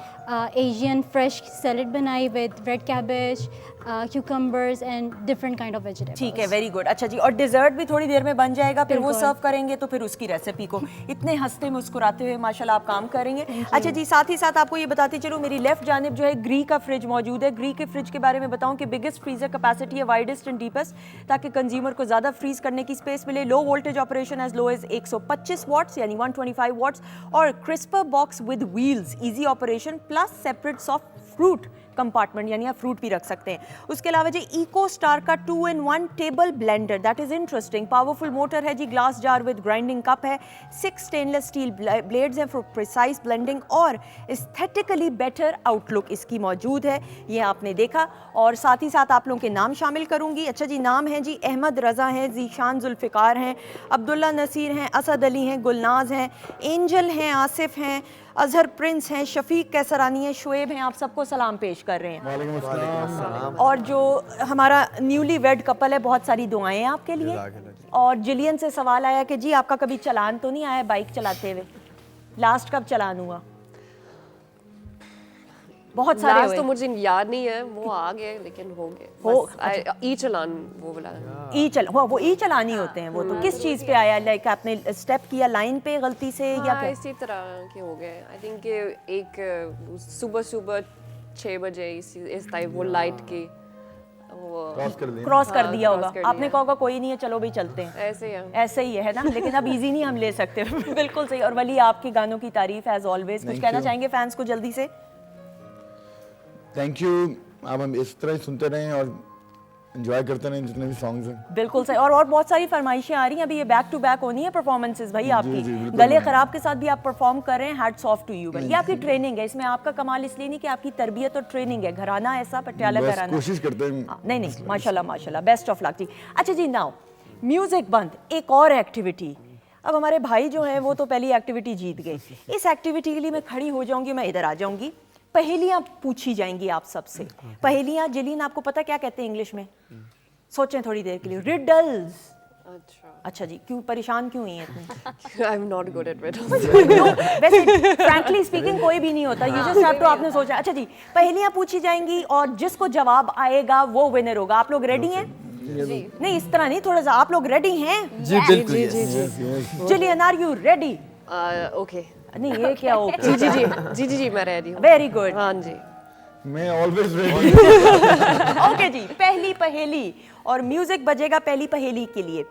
एशियन फ्रेश सैलड बनाई with red cabbage, cucumbers and different kind of vegetables. ठीक है, वेरी गुड। अच्छा जी, और डिजर्ट भी थोड़ी देर में बन जाएगा, फिर वो बिल्कुल। सर्व करेंगे तो फिर उसकी रेसिपी को इतने हंसते मुस्कुराते हुए माशाल्लाह आप काम करेंगे। अच्छा जी, साथ ही साथ आपको ये बताती चलूँ, मेरी लेफ्ट जानिब जो है ग्री का फ्रिज मौजूद है। ग्री के फ्रिज के बारे में बताऊँ कि बिगेस्ट फ्रीजर कैपेसिटी है, वाइडेस्ट एंड डीपेस्ट, ताकि कंज्यूमर को ज़्यादा फ्रीज करने की स्पेस मिले। Low voltage operation as low as 125 watts यानी 125 वाट्स, और crisper box with wheels, easy operation, plus separate soft fruit compartment, यानी आप फ्रूट भी रख सकते हैं। उसके अलावा जी इको स्टार का 2-in-1 table blender, that is interesting. Powerful motor है जी, glass jar with grinding cup है, 6 स्टेनलेस स्टील ब्लेड्स हैं फॉर प्रिसाइज ब्लेंडिंग, और एस्थेटिकली बेटर आउटलुक इसकी मौजूद है, ये आपने देखा। और साथ ही साथ आप लोगों के नाम शामिल करूंगी। अच्छा जी, नाम है जी अहमद रज़ा हैं, जीशान जुल्फ़िकार हैं, अब्दुल्ला नसीर हैं, असद अली हैं, गुलनाज हैं, एंजल हैं, आसिफ हैं, अजहर प्रिंस हैं, शफीक कैसरानी हैं, शुएब हैं। आप सबको सलाम पेश कर रहे हैं। वालेकुम अस्सलाम। और जो हमारा न्यूली वेड कपल है, बहुत सारी दुआएं हैं आपके लिए। और जिलियन से सवाल आया कि जी आपका कभी चलान तो नहीं आया बाइक चलाते हुए? लास्ट कब चलान हुआ? बहुत सारे लास्ट हुए। तो मुझे याद नहीं है, वो आ गए लेकिन हो गए। हो- बस ई चलान वो वाला। वो ई चलानी होते हैं वो। तो किस चीज़ पे आया? लाइक आपने स्टेप किया लाइन पे गलती से या हाँ, क्या? इसी तरह के हो गए। आई थिंक एक सुबह सुबह 6 बजे इस टाइप वो लाइट की वो क्रॉस कर दें। क्रॉस कर हाँ, दिया cross होगा कर आपने, दिया। कहा होगा कोई नहीं है, चलो भाई चलते हैं। ऐसे ही है। ऐसे ही है ना, लेकिन अब इजी नहीं हम ले सकते। बिल्कुल सही। और वली, आपके गानों की तारीफ एज ऑलवेज, कुछ Thank कहना you. चाहेंगे फैंस को जल्दी से? Thank you. अब हम इस तरह ही सुनते रहें और एंजॉय करते रहें जितने भी सॉन्ग्स हैं। बिल्कुल सही। और बहुत सारी फरमाइशें आ रही हैं, अभी ये बैक टू बैक होनी है परफॉर्मेंसेस भाई आपकी। जी, बिल्कुल। गले खराब के साथ भी आप परफॉर्म कर रहे हैं, हैट्स ऑफ टू यू भाई। ये आपकी ट्रेनिंग है, इसमें आपका कमाल इसलिए नहीं कि आपकी तरबियत और ट्रेनिंग है, घराना ऐसा पटियाला बस घराना। कोशिश करते हैं। नहीं नहीं, माशाल्लाह माशाल्लाह, बेस्ट ऑफ लक जी। अच्छा जी, नाउ म्यूजिक बंद, एक और एक्टिविटी। अब हमारे भाई जो हैं वो तो पहली एक्टिविटी जीत गए, इस एक्टिविटी के लिए मैं खड़ी हो जाऊंगी, मैं इधर आ जाऊंगी, पहेलियां पूछी जाएंगी आप सबसे। पहेलियां जिलीन आपको पता क्या कहते हैं इंग्लिश में? सोचें थोड़ी देर के लिए। रिडल्स। अच्छा, अच्छा जी, क्यों परेशान क्यों हुई हैं इतनी? आई am not good at riddles. No, वैसे फ्रैंकली स्पीकिंग कोई भी नहीं होता, यू जस्ट हैव टू, आपने सोचा। अच्छा जी, पहेलियां पूछी जाएंगी और जिसको जवाब आएगा वो विनर होगा। आप लोग रेडी हैं? नहीं, इस तरह नहीं, थोड़ा सा। आप लोग रेडी हैं? जी बिल्कुल। Jillian, are you ready? Okay, नहीं, ये क्या हो? जी जी जी जी जी जी मैं रेडी हूँ। Very good. हाँ जी। मैं ऑलवेज रेडी। ओके जी, पहली पहेली और म्यूजिक बजेगा पहली पहेली के लिए।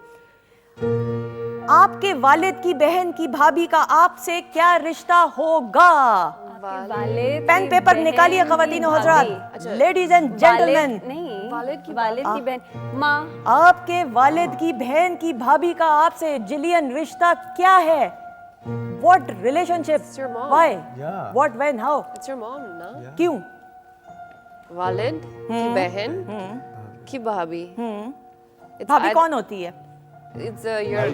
आपके वालिद की बहन की भाभी का आपसे क्या रिश्ता होगा? वालिद पेन की पेपर बहन निकालिए की ख़वातीन और भाभी। हज़रात, लेडीज एंड जेंटलमैन। नहीं, वालिद की बहन माँ। आपके वालिद की बहन की भाभी का आपसे जिलियन रिश्ता क्या है? What relationship? It's your mom. Why? Yeah. What, when, how? It's your mom, ना? क्यों? वालिद की बहन की भाभी। It's भाभी either- कौन होती है? It's your.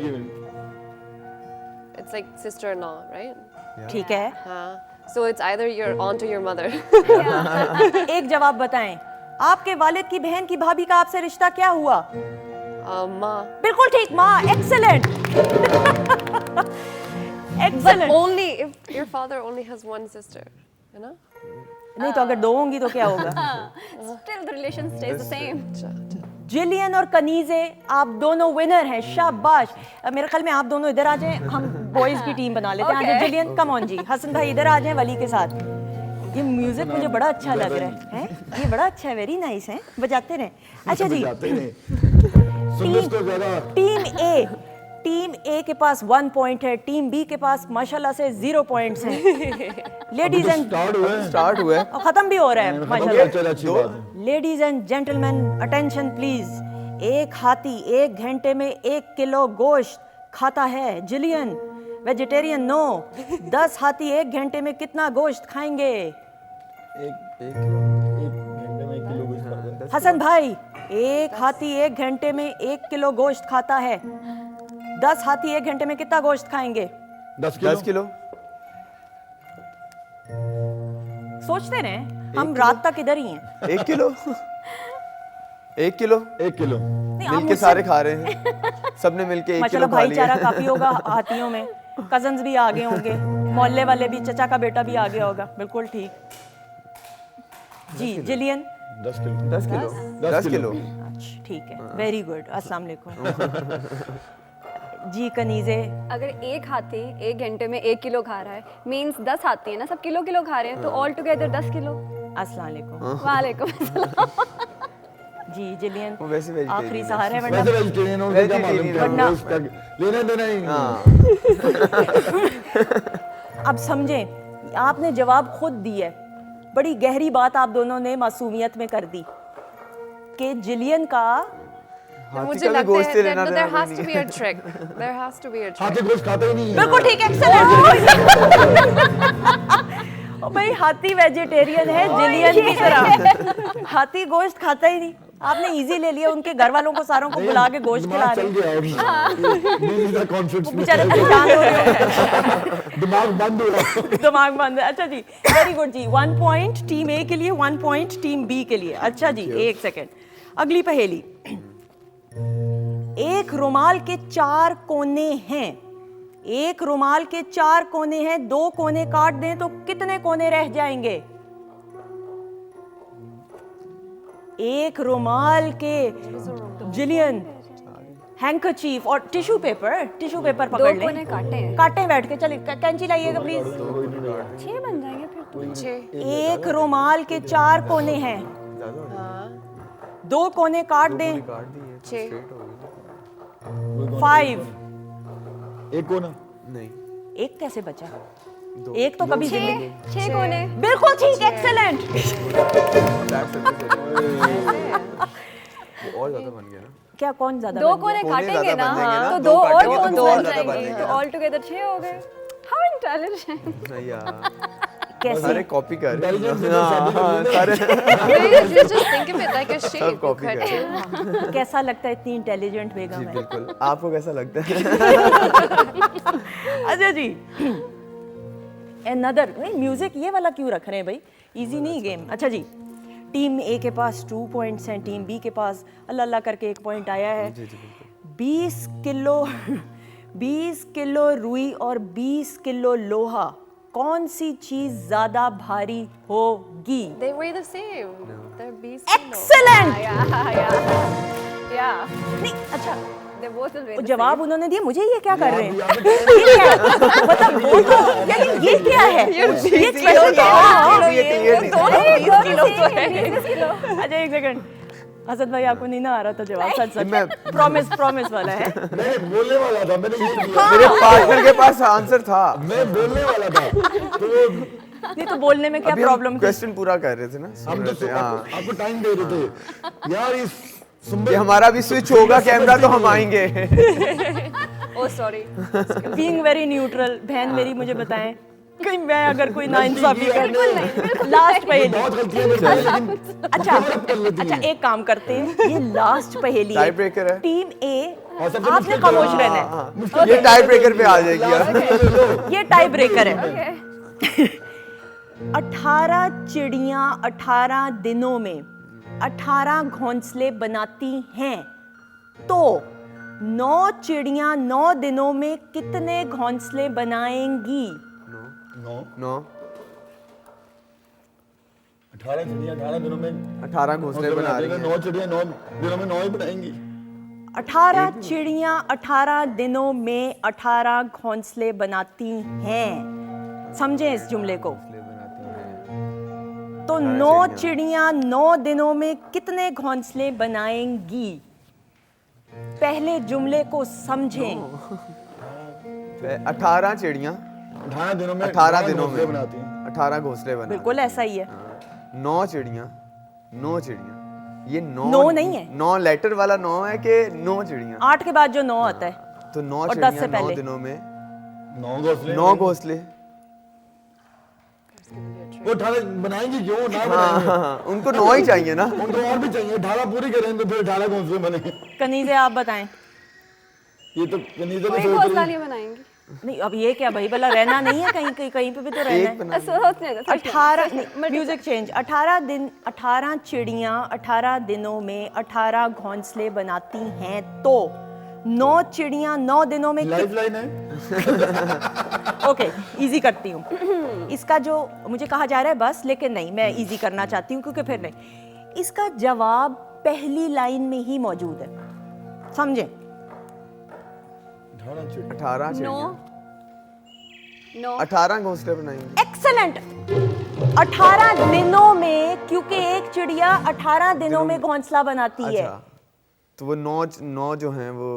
It's like sister-in-law, right? ठीक है, हाँ. So it's either your aunt or your mother. एक जवाब बताएं। आपके वालिद की बहन की भाभी का आपसे रिश्ता क्या हुआ? माँ. बिल्कुल ठीक, माँ। Excellent. But excellent. only if your father only has one sister, you know? नहीं तो अगर दो होंगी तो क्या होगा? Still the relation stays the same. Jillian और कनीजे, आप दोनों विनर हैं, शाबाश। मेरे ख्याल में आप दोनों इधर आ जाएं, हम बॉयज की टीम बना लेते हैं। Okay. आ जाए जिलियन, कम ऑन जी। हसन भाई इधर आ जाएं वली के साथ। ये म्यूजिक मुझे बड़ा अच्छा लग रहा है, ये बड़ा अच्छा है, वेरी नाइस है, बजाते रहें। अच्छा जी, जाते ही नहीं। सुनने को ज़्यादा टीम ए के पास 1 पॉइंट है, टीम बी के पास माशाल्लाह से 0 पॉइंट्स हैं। लेडीज एंड स्टार्ट हुआ है। खत्म भी हो रहा है माशाल्लाह। चलो अच्छी बात है। Ladies and gentleman, attention please. एक हाथी 1 घंटे में 1 किलो गोश्त खाता है। Jillian, vegetarian no. 10 हाथी 1 घंटे में कितना गोश्त खाएंगे? एक घंटे में 1 किलो गोश्त खाता है। हसन भाई, एक हाथी 1 घंटे में 1 किलो गोश्त खाता है। 10 हाथी 1 घंटे में कितना गोश्त खाएंगे? 10 10 किलो। सोचते रहें, हम रात तक इधर ही हैं। 1 किलो। 1 kilo 1 kilo. नहीं, आप मिलके मुझसे- सारे खा रहे हैं, सबने मिलके 1 किलो माशाल्लाह खा लिया। भाईचारा काफी होगा हाथियों में। कजन्स भी आ गए होंगे, मोहल्ले वाले भी, चचा का बेटा भी आ गया होगा। बिल्कुल ठीक जी। जिलियन, 10 किलो। 10 किलो। 10 10 किलो। अच्छा ठीक है, वेरी गुड। अस्सलाम वालेकुम जी। कनीजे, अगर एक हाथी 1 घंटे में 1 किलो खा रहा है, मीन्स 10 हाथी है ना, सब किलो किलो खा रहे हैं, तो ऑल टुगेदर 10 किलो। अस्सलाम वालेकुम। वालेकुम अस्सलाम। जी जिलियन, वो वैसे vegetarian आखिरी है। सहारा है वैसे वरना वेजिटेरियन हो, क्या मालूम क्या वरना- गोश्त का लेना देना ही। अब समझें, आपने जवाब खुद दिया है। बड़ी गहरी बात आप दोनों ने मासूमियत में कर दी कि जिलियन का हाथी मुझे का भी लगता गोश्त है से लेना that देना there has कोई to नहीं be a trick. There has to be a trick. हाथी गोश्त खाते ही नहीं है। बिल्कुल ठीक, एक्सेलेंट। भाई हाथी वेजिटेरियन है जिलियन की तरह, हाथी गोश्त खाता ही नहीं। आपने इजी ले लिया, उनके घर वालों को सारों को बुला के गोश्त खिला दिमाग रहे चल हैं। गया नहीं था कॉन्फ्लिक्ट में। बेचारे परेशान हो रहे होंगे, दिमाग बंद हो रहा। दिमाग बंद है। अच्छा जी, वेरी गुड जी। 1 पॉइंट टीम ए के लिए, 1 पॉइंट टीम बी के लिए। अच्छा जी, एक सेकेंड। अगली पहेली। एक रुमाल के 4 कोने हैं। एक रुमाल के 4 कोने हैं, 2 कोने काट दें तो कितने कोने रह जाएंगे? एक रुमाल के, जिलियन, हैंकरचीफ और टिश्यू पेपर पकड़ 2 लें। कोने काटे हैं, काटें बैठ के। चलिए कैंची लाइएगा प्लीज। 6 बन जाएंगे फिर तो। एक रुमाल के 4 कोने हैं, 2 कोने काट दें। 5। एक को ना नहीं। एक कैसे बचा? एक तो कभी जिंदगी। 6 कोने। बिल्कुल ठीक, एक्सेलेंट। वो और ज़्यादा बन गया ना। क्या कौन ज्यादा दो बन कोने कोने काटेंगे ज़्यादा ना बन जाएंगे ना, तो दो दो और काटेंगे तो कोन्स दो बन ज़्यादा बन जाएंगे, जाएंगे। तो ऑल टुगेदर 6 हो गए। How intelligent. नहीं यार, गया? कैसे सारे कॉपी कर रहे Intelligent हैं। people हाँ, शादी हाँ, करते सारे just think of it like a shape. सब कॉपी कर रहे हैं। कैसा लगता है इतनी इंटेलिजेंट बेगम जी है? बिल्कुल। आपको कैसा लगता है? अच्छा जी, अनदर म्यूजिक ये वाला क्यों रख रहे हैं भाई? इजी नहीं गेम। अच्छा जी, टीम ए के पास 2 पॉइंट्स हैं, टीम बी के पास अल्लाह अल्लाह करके 1 पॉइंट आया है। 20 किलो रुई और 20 किलो लोहा, कौन सी चीज ज्यादा भारी होगी? They weigh the same. They're beast. Excellent. Yeah, नहीं अच्छा, they both will weigh वो the जवाब उन्होंने दिया, मुझे ये क्या कर रहे हैं? यहाँ पे ये क्या है? मतलब वो तो यानी ये क्या है? ये क्वेश्चन तो हाँ, ये clear नहीं था। same। 20 किलो तो है, 20 किलो। अच्छा एक सेकंड, हसद भाई आपको नहीं ना आ रहा था जवाब? सच सच मैं- प्रॉमिस वाला है। मैं बोलने वाला था, मैंने बोल दिया। मेरे पार्टनर के पास आंसर था। मैं बोलने वाला था, तो वो नहीं तो बोलने में क्या अभी प्रॉब्लम हम थी? क्वेश्चन पूरा कर रहे थे ना, सुन हम रहे तो थे। हाँ, आपको टाइम दे रहे थे यार। इस ये सुंदर हमारा भी स्विच होगा कैमरा तो हम आएंगे। Oh sorry। Being very neutral, बहन मेरी मुझे बताएं कहीं मैं अगर कोई नाइंसाफी कर लास्ट पहेली। बहुत गलतियां करते हैं, लेकिन अच्छा कर लेती अच्छा, हैं। एक काम करते हैं, ये लास्ट पहेली टाई ब्रेकर है। टीम ए और सबसे आपने मुश्किल खामोश जवाब। रहना है, हाँ, ये टाई ब्रेकर पे आ जाएगी यार। ये टाई ब्रेकर है। Okay। 18 चिड़ियां 18 दिनों में 18 घोंसले बनाती हैं, तो 9 चिड़ियां 9 दिनों में कितने घोंसले बनाएंगी? 9 18 चिड़िया 18 दिनों में 18 घोंसले बना रही हैं। 9 चिड़िया 9 दिनों में 9 ही बनाएंगी। 18 चिड़ियां 18 दिनों में 18 घोंसले बनाती हैं। समझें इस जुमले को। तो 9 चिड़ियां 9 दिनों में कितने घोंसले बनाएंगी? पहले जुमले को समझें। 18 चिड़ियां 18 दिनों में 18 दिनों घोंसले में बनाती हैं। 18 घोंसले बना। बिल्कुल ऐसा ही है। 9 चिड़ियां 9 चिड़ियां, ये 9 9 नहीं है। 9 लेटर वाला 9 है कि 9 चिड़ियां? 8 के बाद जो 9 आता है। तो 9 और 10 से चिड़ियां 9 पहले। दिनों में 9 घोंसले 9 घोंसले। वो 18 बनाएंगी क्यों? ना हाँ बनाएंगे, हाँ हाँ, उनको 9 ही चाहिए ना। उनको और भी चाहिए। 18 पूरी करेंगे तो फिर 18 घोंसले बनेंगे। कनीज़े आप बताएं। ये तो कनीज़े कोई तो सोच घोंसला रही नहीं बनाएंगे। नहीं अब ये क्या भाई, भला रहना नहीं है कहीं कहीं कहीं पे भी तो रहना एक है। बना। सोचने दो, सोचने दो। 18 म्यूजिक चेंज। 18 दिन 18 चिड़ियां 18 दिनों में 18 घोंसले बनाती हैं, तो 9 चिड़ियां 9 दिनों में लाइफ लाइन है। ओके इजी करती हूँ। इसका जो मुझे कहा जा रहा है बस, लेकिन नहीं, मैं इजी करना चाहती हूँ क्योंकि फिर नहीं। इसका जवाब पहली लाइन में ही मौजूद है, समझे? 18 चिड़िया 18 नो चिड़ियां नो 18 घोंसले बनाएंगे। एक्सेलेंट। 18 दिनों में, क्योंकि एक चिड़िया 18 दिनों में घोंसला बनाती है। अच्छा, तो वो 9 जो हैं वो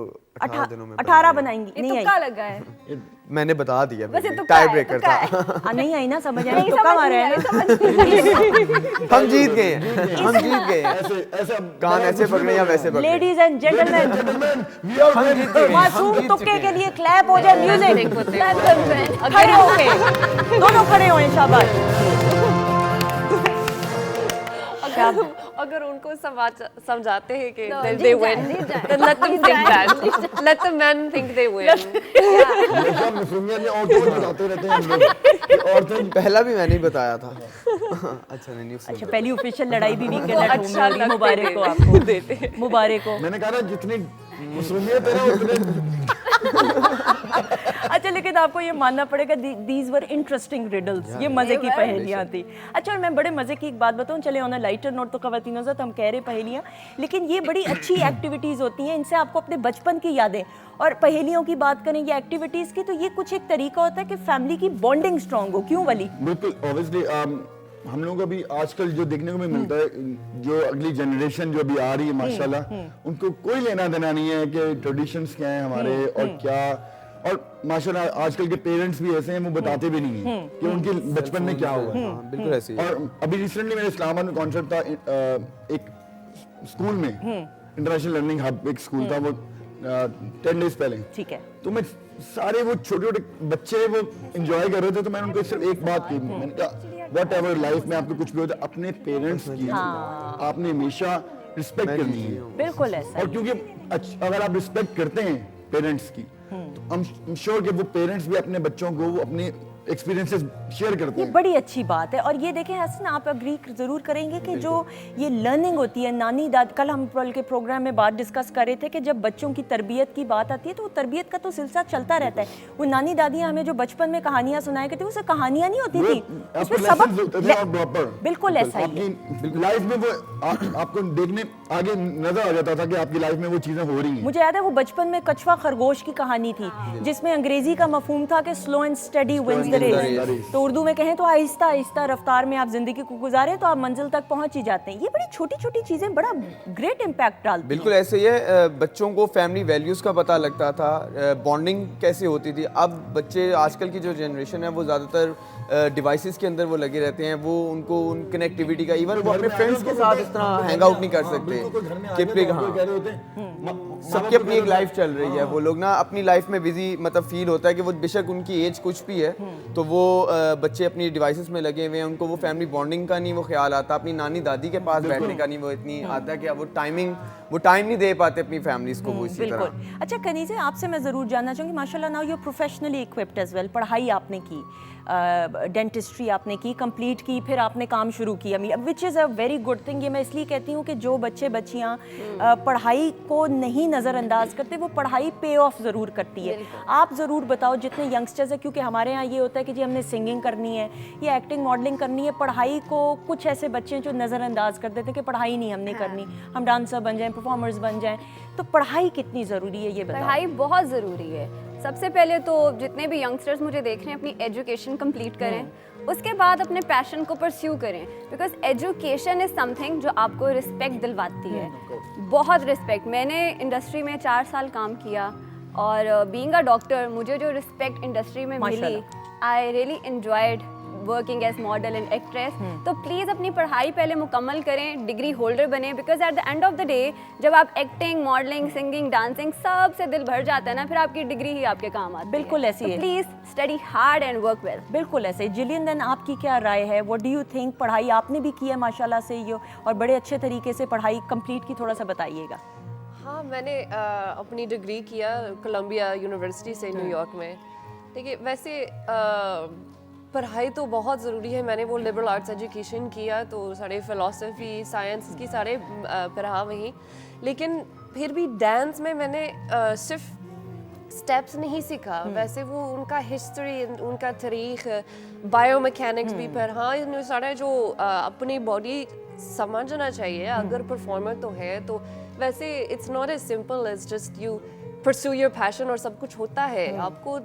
18 दिनों में 18 बनाएंगे। बनाएंगी। ये नहीं तुक्का आई। लगा है। मैंने बता दिया, बस ये तुक्का टाई है, ब्रेकर तुक्का था। नहीं आई ना समझ आई, नहीं, तुक्का समझ मारा नहीं है आई, ना। समझ नहीं आई। हम जीत गए हैं, हम जीत गए हैं। ऐसे ऐसे कान ऐसे पकड़े या वैसे पकड़े। Ladies and gentleman, gentleman we are हम जीत गए हैं। मासूम तुक्के के लिए क्लैप हो जाए। Music Gentlemen। खड़े हो गए, दोनों खड़े हो, शाबाश। अगर उनको समझाते हैं कि No, they जीत win, जाए, जीत जाए। then let them think that. Let the men think they win. हमेशा मुस्लिमियत में औरतों को बताते रहते हैं हम लोग। औरतें पहला भी मैंने ही बताया था। अच्छा नहीं अच्छा, पहली ऑफिशियल लड़ाई भी वीकेंड एट होम में अच्छा हो रही है। लगते मुबारक हो थे, आपको, देते। मुबारक हो। मैंने कहा ना जितनी मुस्लिमियत है ना उतने अच्छा, लेकिन आपको ये मानना पड़ेगा दीज वर इंटरेस्टिंग रिडल्स, ये मजे की पहेलियां थी। अच्छा, और मैं बड़े मजे की एक बात बताऊं, चले ऑन अ लाइटर नोट, तो ख़वातीन तो हम कह रहे पहेलियां, लेकिन ये बड़ी अच्छी एक्टिविटीज़ होती हैं, इनसे आपको अपने बचपन की यादें, और पहेलियों की बात करें या एक्टिविटीज़ की, तो ये कुछ एक तरीका होता है कि फैमिली की बॉन्डिंग स्ट्रॉन्ग हो। क्यों वली? बिल्कुल ऑब्वियसली हम लोगों को भी आजकल जो देखने को भी मिलता है, जो अगली जनरेशन जो अभी आ रही है माशाल्लाह, उनको कोई लेना देना नहीं है कि ट्रेडिशंस क्या हैं हमारे और क्या, और माशाल्लाह आजकल के पेरेंट्स भी ऐसे हैं, वो बताते भी नहीं हैं कि उनके बचपन में क्या हुआ है। बिल्कुल ऐसे ही है। और अभी रिसेंटली मेरे इस्लामाबाद में कॉन्सर्ट था एक स्कूल में, इंटरनेशनल लर्निंग हब एक स्कूल था, वो 10 डेज पहले। ठीक है। तो मैं सारे वो छोटे छोटे बच्चे वो एंजॉय कर रहे थे, तो मैंने उनको सिर्फ एक बात की, मैंने कहा वट एवर लाइफ में आपको कुछ भी होता है, अपने पेरेंट्स की आपने हमेशा रिस्पेक्ट करनी है। बिल्कुल ऐसा और क्योंकि अगर आप रिस्पेक्ट करते हैं पेरेंट्स की, तो आई एम श्योर कि वो पेरेंट्स भी अपने बच्चों को वो अपने एक्सपीरियंसेस शेयर करते ये हैं। बड़ी अच्छी बात है। और ये देखें हसन, आप अग्री जरूर करेंगे कि जो ये लर्निंग होती है, नानी दादी, कल हम के प्रोग्राम में बात डिस्कस कर रहे थे कि जब बच्चों की तरबियत की बात आती है तो वो तरबियत का तो सिलसिला चलता रहता है। वो नानी दादियाँ हमें जो बचपन में कहानियाँ सुनाया करती, वो सब कहानियाँ नहीं होती थी, उसमें सबक। बिल्कुल ऐसा ही है। आपकी लाइफ में वो आपको देखने आगे नजर आ जाता था कि आपकी लाइफ में वो चीजें हो रही हैं। मुझे याद है वो बचपन में कछवा खरगोश की कहानी थी, जिसमें अंग्रेजी का मफहूम था कि slow and steady wins the race. तो उर्दू में कहें तो आहिस्ता आहिस्ता रफ्तार में आप जिंदगी को गुजारें तो आप मंजिल तक पहुंच ही जाते हैं। ये बड़ी छोटी छोटी चीजें बड़ा ग्रेट इम्पैक्ट डालती हैं। बिल्कुल ऐसे ही है। बच्चों को फैमिली वैल्यूज़ का पता लगता था, बॉन्डिंग कैसे होती थी। अब बच्चे, आजकल की जो जनरेशन है वो ज़्यादातर डिवाइसेस के अंदर वो लगे रहते हैं, वो उनको उन कनेक्टिविटी का, इवन वो अपने फ्रेंड्स के साथ इस तरह हैंग आउट नहीं कर सकते कि सबकी अपनी एक लाइफ चल रही है। वो लोग ना अपनी लाइफ में बिजी मतलब फील होता है कि वो बेशक उनकी एज कुछ भी है, तो वो बच्चे अपनी डिवाइसेस में लगे हुए हैं, उनको वो फैमिली बॉन्डिंग का नहीं वो ख्याल आता, अपनी नानी दादी के पास बैठने का नहीं वो इतनी आता है कि अब वो टाइम नहीं दे पाते अपनी फैमिलीज को वो इसी तरह। बिल्कुल। अच्छा कनीज़े, आपसे मैं ज़रूर जानना चाहूँगी, माशाल्लाह now you are professionally equipped as well. पढ़ाई आपने की, डेंटिस्ट्री आपने की, कंप्लीट की, फिर आपने काम शुरू किया, which is a very good thing. ये मैं इसलिए कहती हूँ कि जो बच्चे बच्चियाँ पढ़ाई को नहीं नज़रअंदाज करते, वो पढ़ाई पे ऑफ ज़रूर करती है। आप ज़रूर बताओ, जितने यंगस्टर्स हैं, क्योंकि हमारे यहाँ ये होता है कि जी हमने सिंगिंग करनी है या एक्टिंग मॉडलिंग करनी है, पढ़ाई को कुछ ऐसे बच्चे हैं जो नज़रअंदाज कर देते हैं कि पढ़ाई नहीं हमने करनी, हम डांसर बन जाएं, परफॉर्मर्स बन जाएं। तो पढ़ाई कितनी ज़रूरी है ये बताओ। पढ़ाई बहुत ज़रूरी है। सबसे पहले तो जितने भी यंगस्टर्स मुझे देख रहे हैं, अपनी एजुकेशन कंप्लीट करें, उसके बाद अपने पैशन को परस्यू करें, बिकॉज एजुकेशन इज़ समथिंग जो आपको रिस्पेक्ट दिलवाती है, बहुत रिस्पेक्ट। मैंने इंडस्ट्री में 4 साल काम किया और बीइंग अ डॉक्टर मुझे जो रिस्पेक्ट इंडस्ट्री में मिली, I really enjoyed working as model and actress. तो प्लीज़ अपनी पढ़ाई पहले मुकम्मल करें, डिग्री होल्डर बने, because at the end of the day जब आप एक्टिंग, मॉडलिंग, सिंगिंग, डांसिंग सब से दिल भर जाता है ना, फिर आपकी डिग्री ही आपके काम आती है। बिल्कुल ऐसी है। Please study hard and work well. बिल्कुल ऐसे। जिलियन, देन आपकी क्या राय है? What do you think? पढ़ाई आपने भी की है माशाल्लाह से ये, और बड़े अच्छे तरीके से पढ़ाई कंप्लीट की, थोड़ा सा बताइएगा। हाँ, मैंने अपनी डिग्री किया कोलंबिया यूनिवर्सिटी से न्यूयॉर्क में। देखिए, वैसे पढ़ाई तो बहुत ज़रूरी है। मैंने वो लिबरल आर्ट्स एजुकेशन किया, तो सारे फ़िलासफ़ी, साइंस की सारे पढ़ा वहीं। लेकिन फिर भी डांस में मैंने सिर्फ स्टेप्स नहीं सीखा, वैसे वो उनका हिस्ट्री, उनका तारीख, बायोमैकेनिक्स भी पढ़ा। हाँ, सारा जो अपनी बॉडी समझना चाहिए अगर परफॉर्मर तो है। तो वैसे it's not as simple as just you pursue your passion और सब कुछ होता है। आपको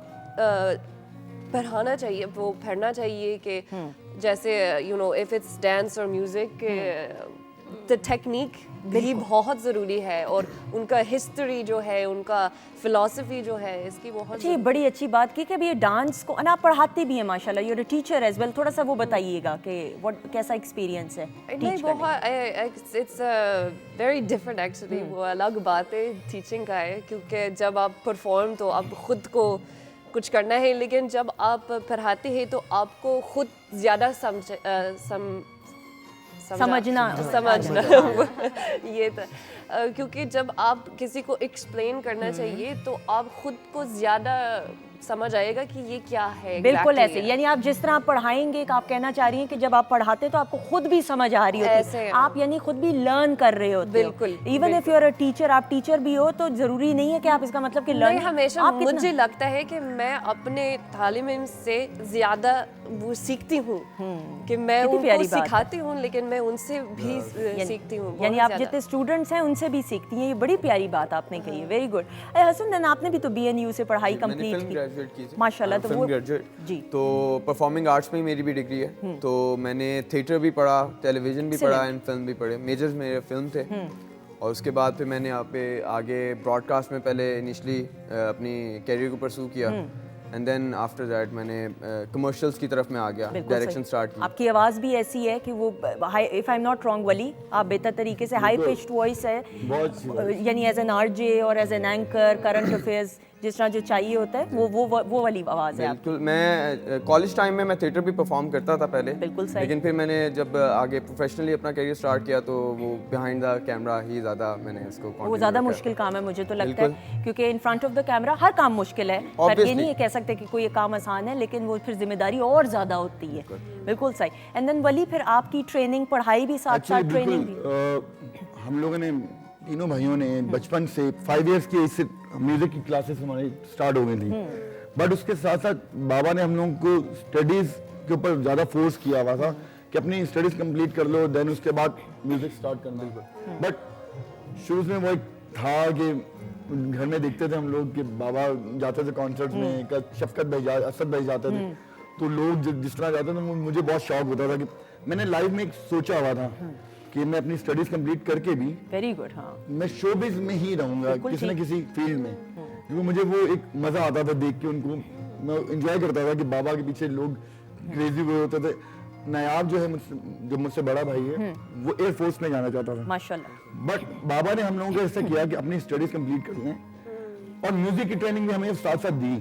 पढ़ाना चाहिए, वो पढ़ना चाहिए कि जैसे you know if it's dance और म्यूजिक, द टेक्निक भी बहुत ज़रूरी है, और उनका हिस्ट्री जो है, उनका फिलॉसफी जो है, इसकी बहुत। जी, बड़ी अच्छी बात की कि अभी ये डांस को आप पढ़ाते भी हैं माशाल्लाह, you're a teacher as well. थोड़ा सा वो बताइएगा कि व्हाट कैसा एक्सपीरियंस है नहीं, बहुत इट्स वेरी डिफरेंट एक्चुअली। वो अलग बात है टीचिंग का है, क्योंकि जब आप परफॉर्म तो आप खुद को कुछ करना है, लेकिन जब आप पढ़ाते हैं तो आपको खुद ज़्यादा समझना ये था। क्योंकि जब आप किसी को एक्सप्लेन करना चाहिए तो आप खुद को ज़्यादा समझ आएगा कि ये क्या है। बिल्कुल ऐसे, यानी आप जिस तरह पढ़ाएंगे, आप कहना चाह रही हैं कि जब आप पढ़ाते तो आपको खुद भी समझ आ रही होती है, आप यानी खुद भी लर्न कर रहे होते हो। बिल्कुल। Even if you are a teacher, आप टीचर भी हो तो जरूरी नहीं है कि आप इसका मतलब कि लर्न। हमेशा मुझे लगता है कि मैं अपने तालिम इल्म से ज़्यादा वो सीखती हूँ, कि मैं उनको सिखाती हूँ, लेकिन मैं उनसे भी सीखती हूँ। यानी आप जितने स्टूडेंट्स हैं उनसे भी सीखती हैं। ये बड़ी प्यारी बात आपने कही है, वेरी गुड। हसन, देन आपने भी तो BNU से पढ़ाई कंप्लीट की माशाल्लाह, तो वो जी, तो परफॉर्मिंग आर्ट्स में ही मेरी भी डिग्री है। तो मैंने थिएटर भी पढ़ा, टेलीविजन भी पढ़ा एंड फिल्म भी पढ़े। मेजर्स मेरे फिल्म थे, और उसके बाद फिर मैंने यहाँ पे आगे ब्रॉडकास्ट में पहले इनिशियली अपनी कैरियर को परस्यू किया, एंड देन आफ्टर दैट मैंने कमर्शियल्स की तरफ में आ गया, बिल्कुल डायरेक्शन सही। स्टार्ट की। आपकी आवाज़ भी ऐसी है कि वो हाई, if I am not wrong वली, आप बेहतर तरीके से हाई पिच्ड वॉइस है, बहुत अच्छी बात। यानी एज एन आरजे और as an anchor current affairs जिस तरह जो चाहिए होता है वो वाली आवाज़ है आपकी। बिल्कुल, मैं कॉलेज टाइम में मैं थिएटर भी परफॉर्म करता था पहले, बिल्कुल सही। लेकिन फिर मैंने जब आगे प्रोफेशनली अपना करियर स्टार्ट किया तो वो बिहाइंड द कैमरा ही ज़्यादा मैंने इसको वो continue ज़्यादा रखा। मुश्किल काम है मुझे तो लगता बिल्कुल। है, क्योंकि in front of the camera हर काम मुश्किल है, पर ये Obviously। नहीं कह सकते कि कोई ये काम आसान है, लेकिन वो फिर जिम्मेदारी और ज़्यादा होती है। बिल्कुल सही। एंड देन वली फिर आपकी ट्रेनिंग, पढ़ाई भी साथ साथ Actually, ट्रेनिंग भी। बिल्कुल, हम लोगों ने तीनों भाइयों ने बचपन से 5 इयर्स की एज से म्यूजिक की क्लासेस हमारी स्टार्ट हो गई थी, बट उसके साथ साथ बाबा ने हम लोगों को स्टडीज के ऊपर ज़्यादा फोर्स किया हुआ था कि अपनी स्टडीज कंप्लीट कर लो, देन उसके बाद म्यूजिक स्टार्ट करना। बट शुरू में वो एक था कि घर में देखते थे हम लोग कि बाबा जाते थे कॉन्सर्ट में, शफकत भाई, असद भाई जाते थे, तो लोग जिस तरह जाते थे मुझे बहुत शौक होता था कि मैंने लाइफ में एक सोचा हुआ था कि मैं अपनी स्टडीज कंप्लीट करके भी वेरी गुड। हाँ, मैं शोबिज में ही रहूंगा, बिल्कुल किसी न ठीक। किसी फील्ड में, क्योंकि मुझे वो एक मजा आता था देख के उनको। मैं एंजॉय करता था कि बाबा के पीछे लोग क्रेजी हुए होते थे। नायाब जो है जो मुझसे बड़ा भाई है, वो एयरफोर्स में जाना चाहता था, माशाल्लाह। बट बाबा ने हम लोगों को ऐसा किया कि अपनी स्टडीज कंप्लीट कर लें और म्यूजिक की ट्रेनिंग भी हमें साथ साथ दी।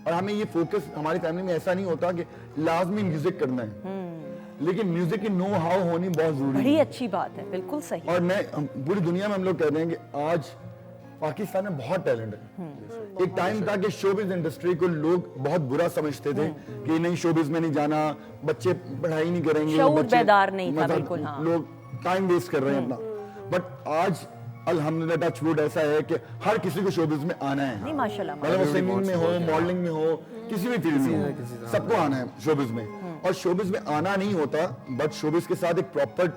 और हमें ये फोकस, हमारी फैमिली में ऐसा नहीं होता कि लाजमी म्यूजिक करना है, लेकिन म्यूजिक की नो हाउ होनी बहुत जरूरी बड़ी है। अच्छी बात है, बिल्कुल सही। और पूरी दुनिया में हम लोग कहते हैं कि आज पाकिस्तान में बहुत टैलेंट है। एक टाइम था कि शोबिज इंडस्ट्री को लोग बहुत बुरा समझते थे कि नहीं, शोबिज में नहीं जाना, बच्चे पढ़ाई नहीं करेंगे, शऊर बच्चे बेदार नहीं था, मतलब बिल्कुल, हाँ। लोग टाइम वेस्ट कर रहे हैं अपना। बट आज अल्हम्दुलिल्लाह टच वुड ऐसा है कि हर किसी को शोबिज में आना है। नहीं, माशाल्लाह, मतलब वो सिंगिंग में हो, मॉडलिंग में हो, किसी भी फील्ड में हो, सबको आना है शोबिज में। और शोबिज में आना नहीं होता, बट शोबिज के साथ एक प्रॉपर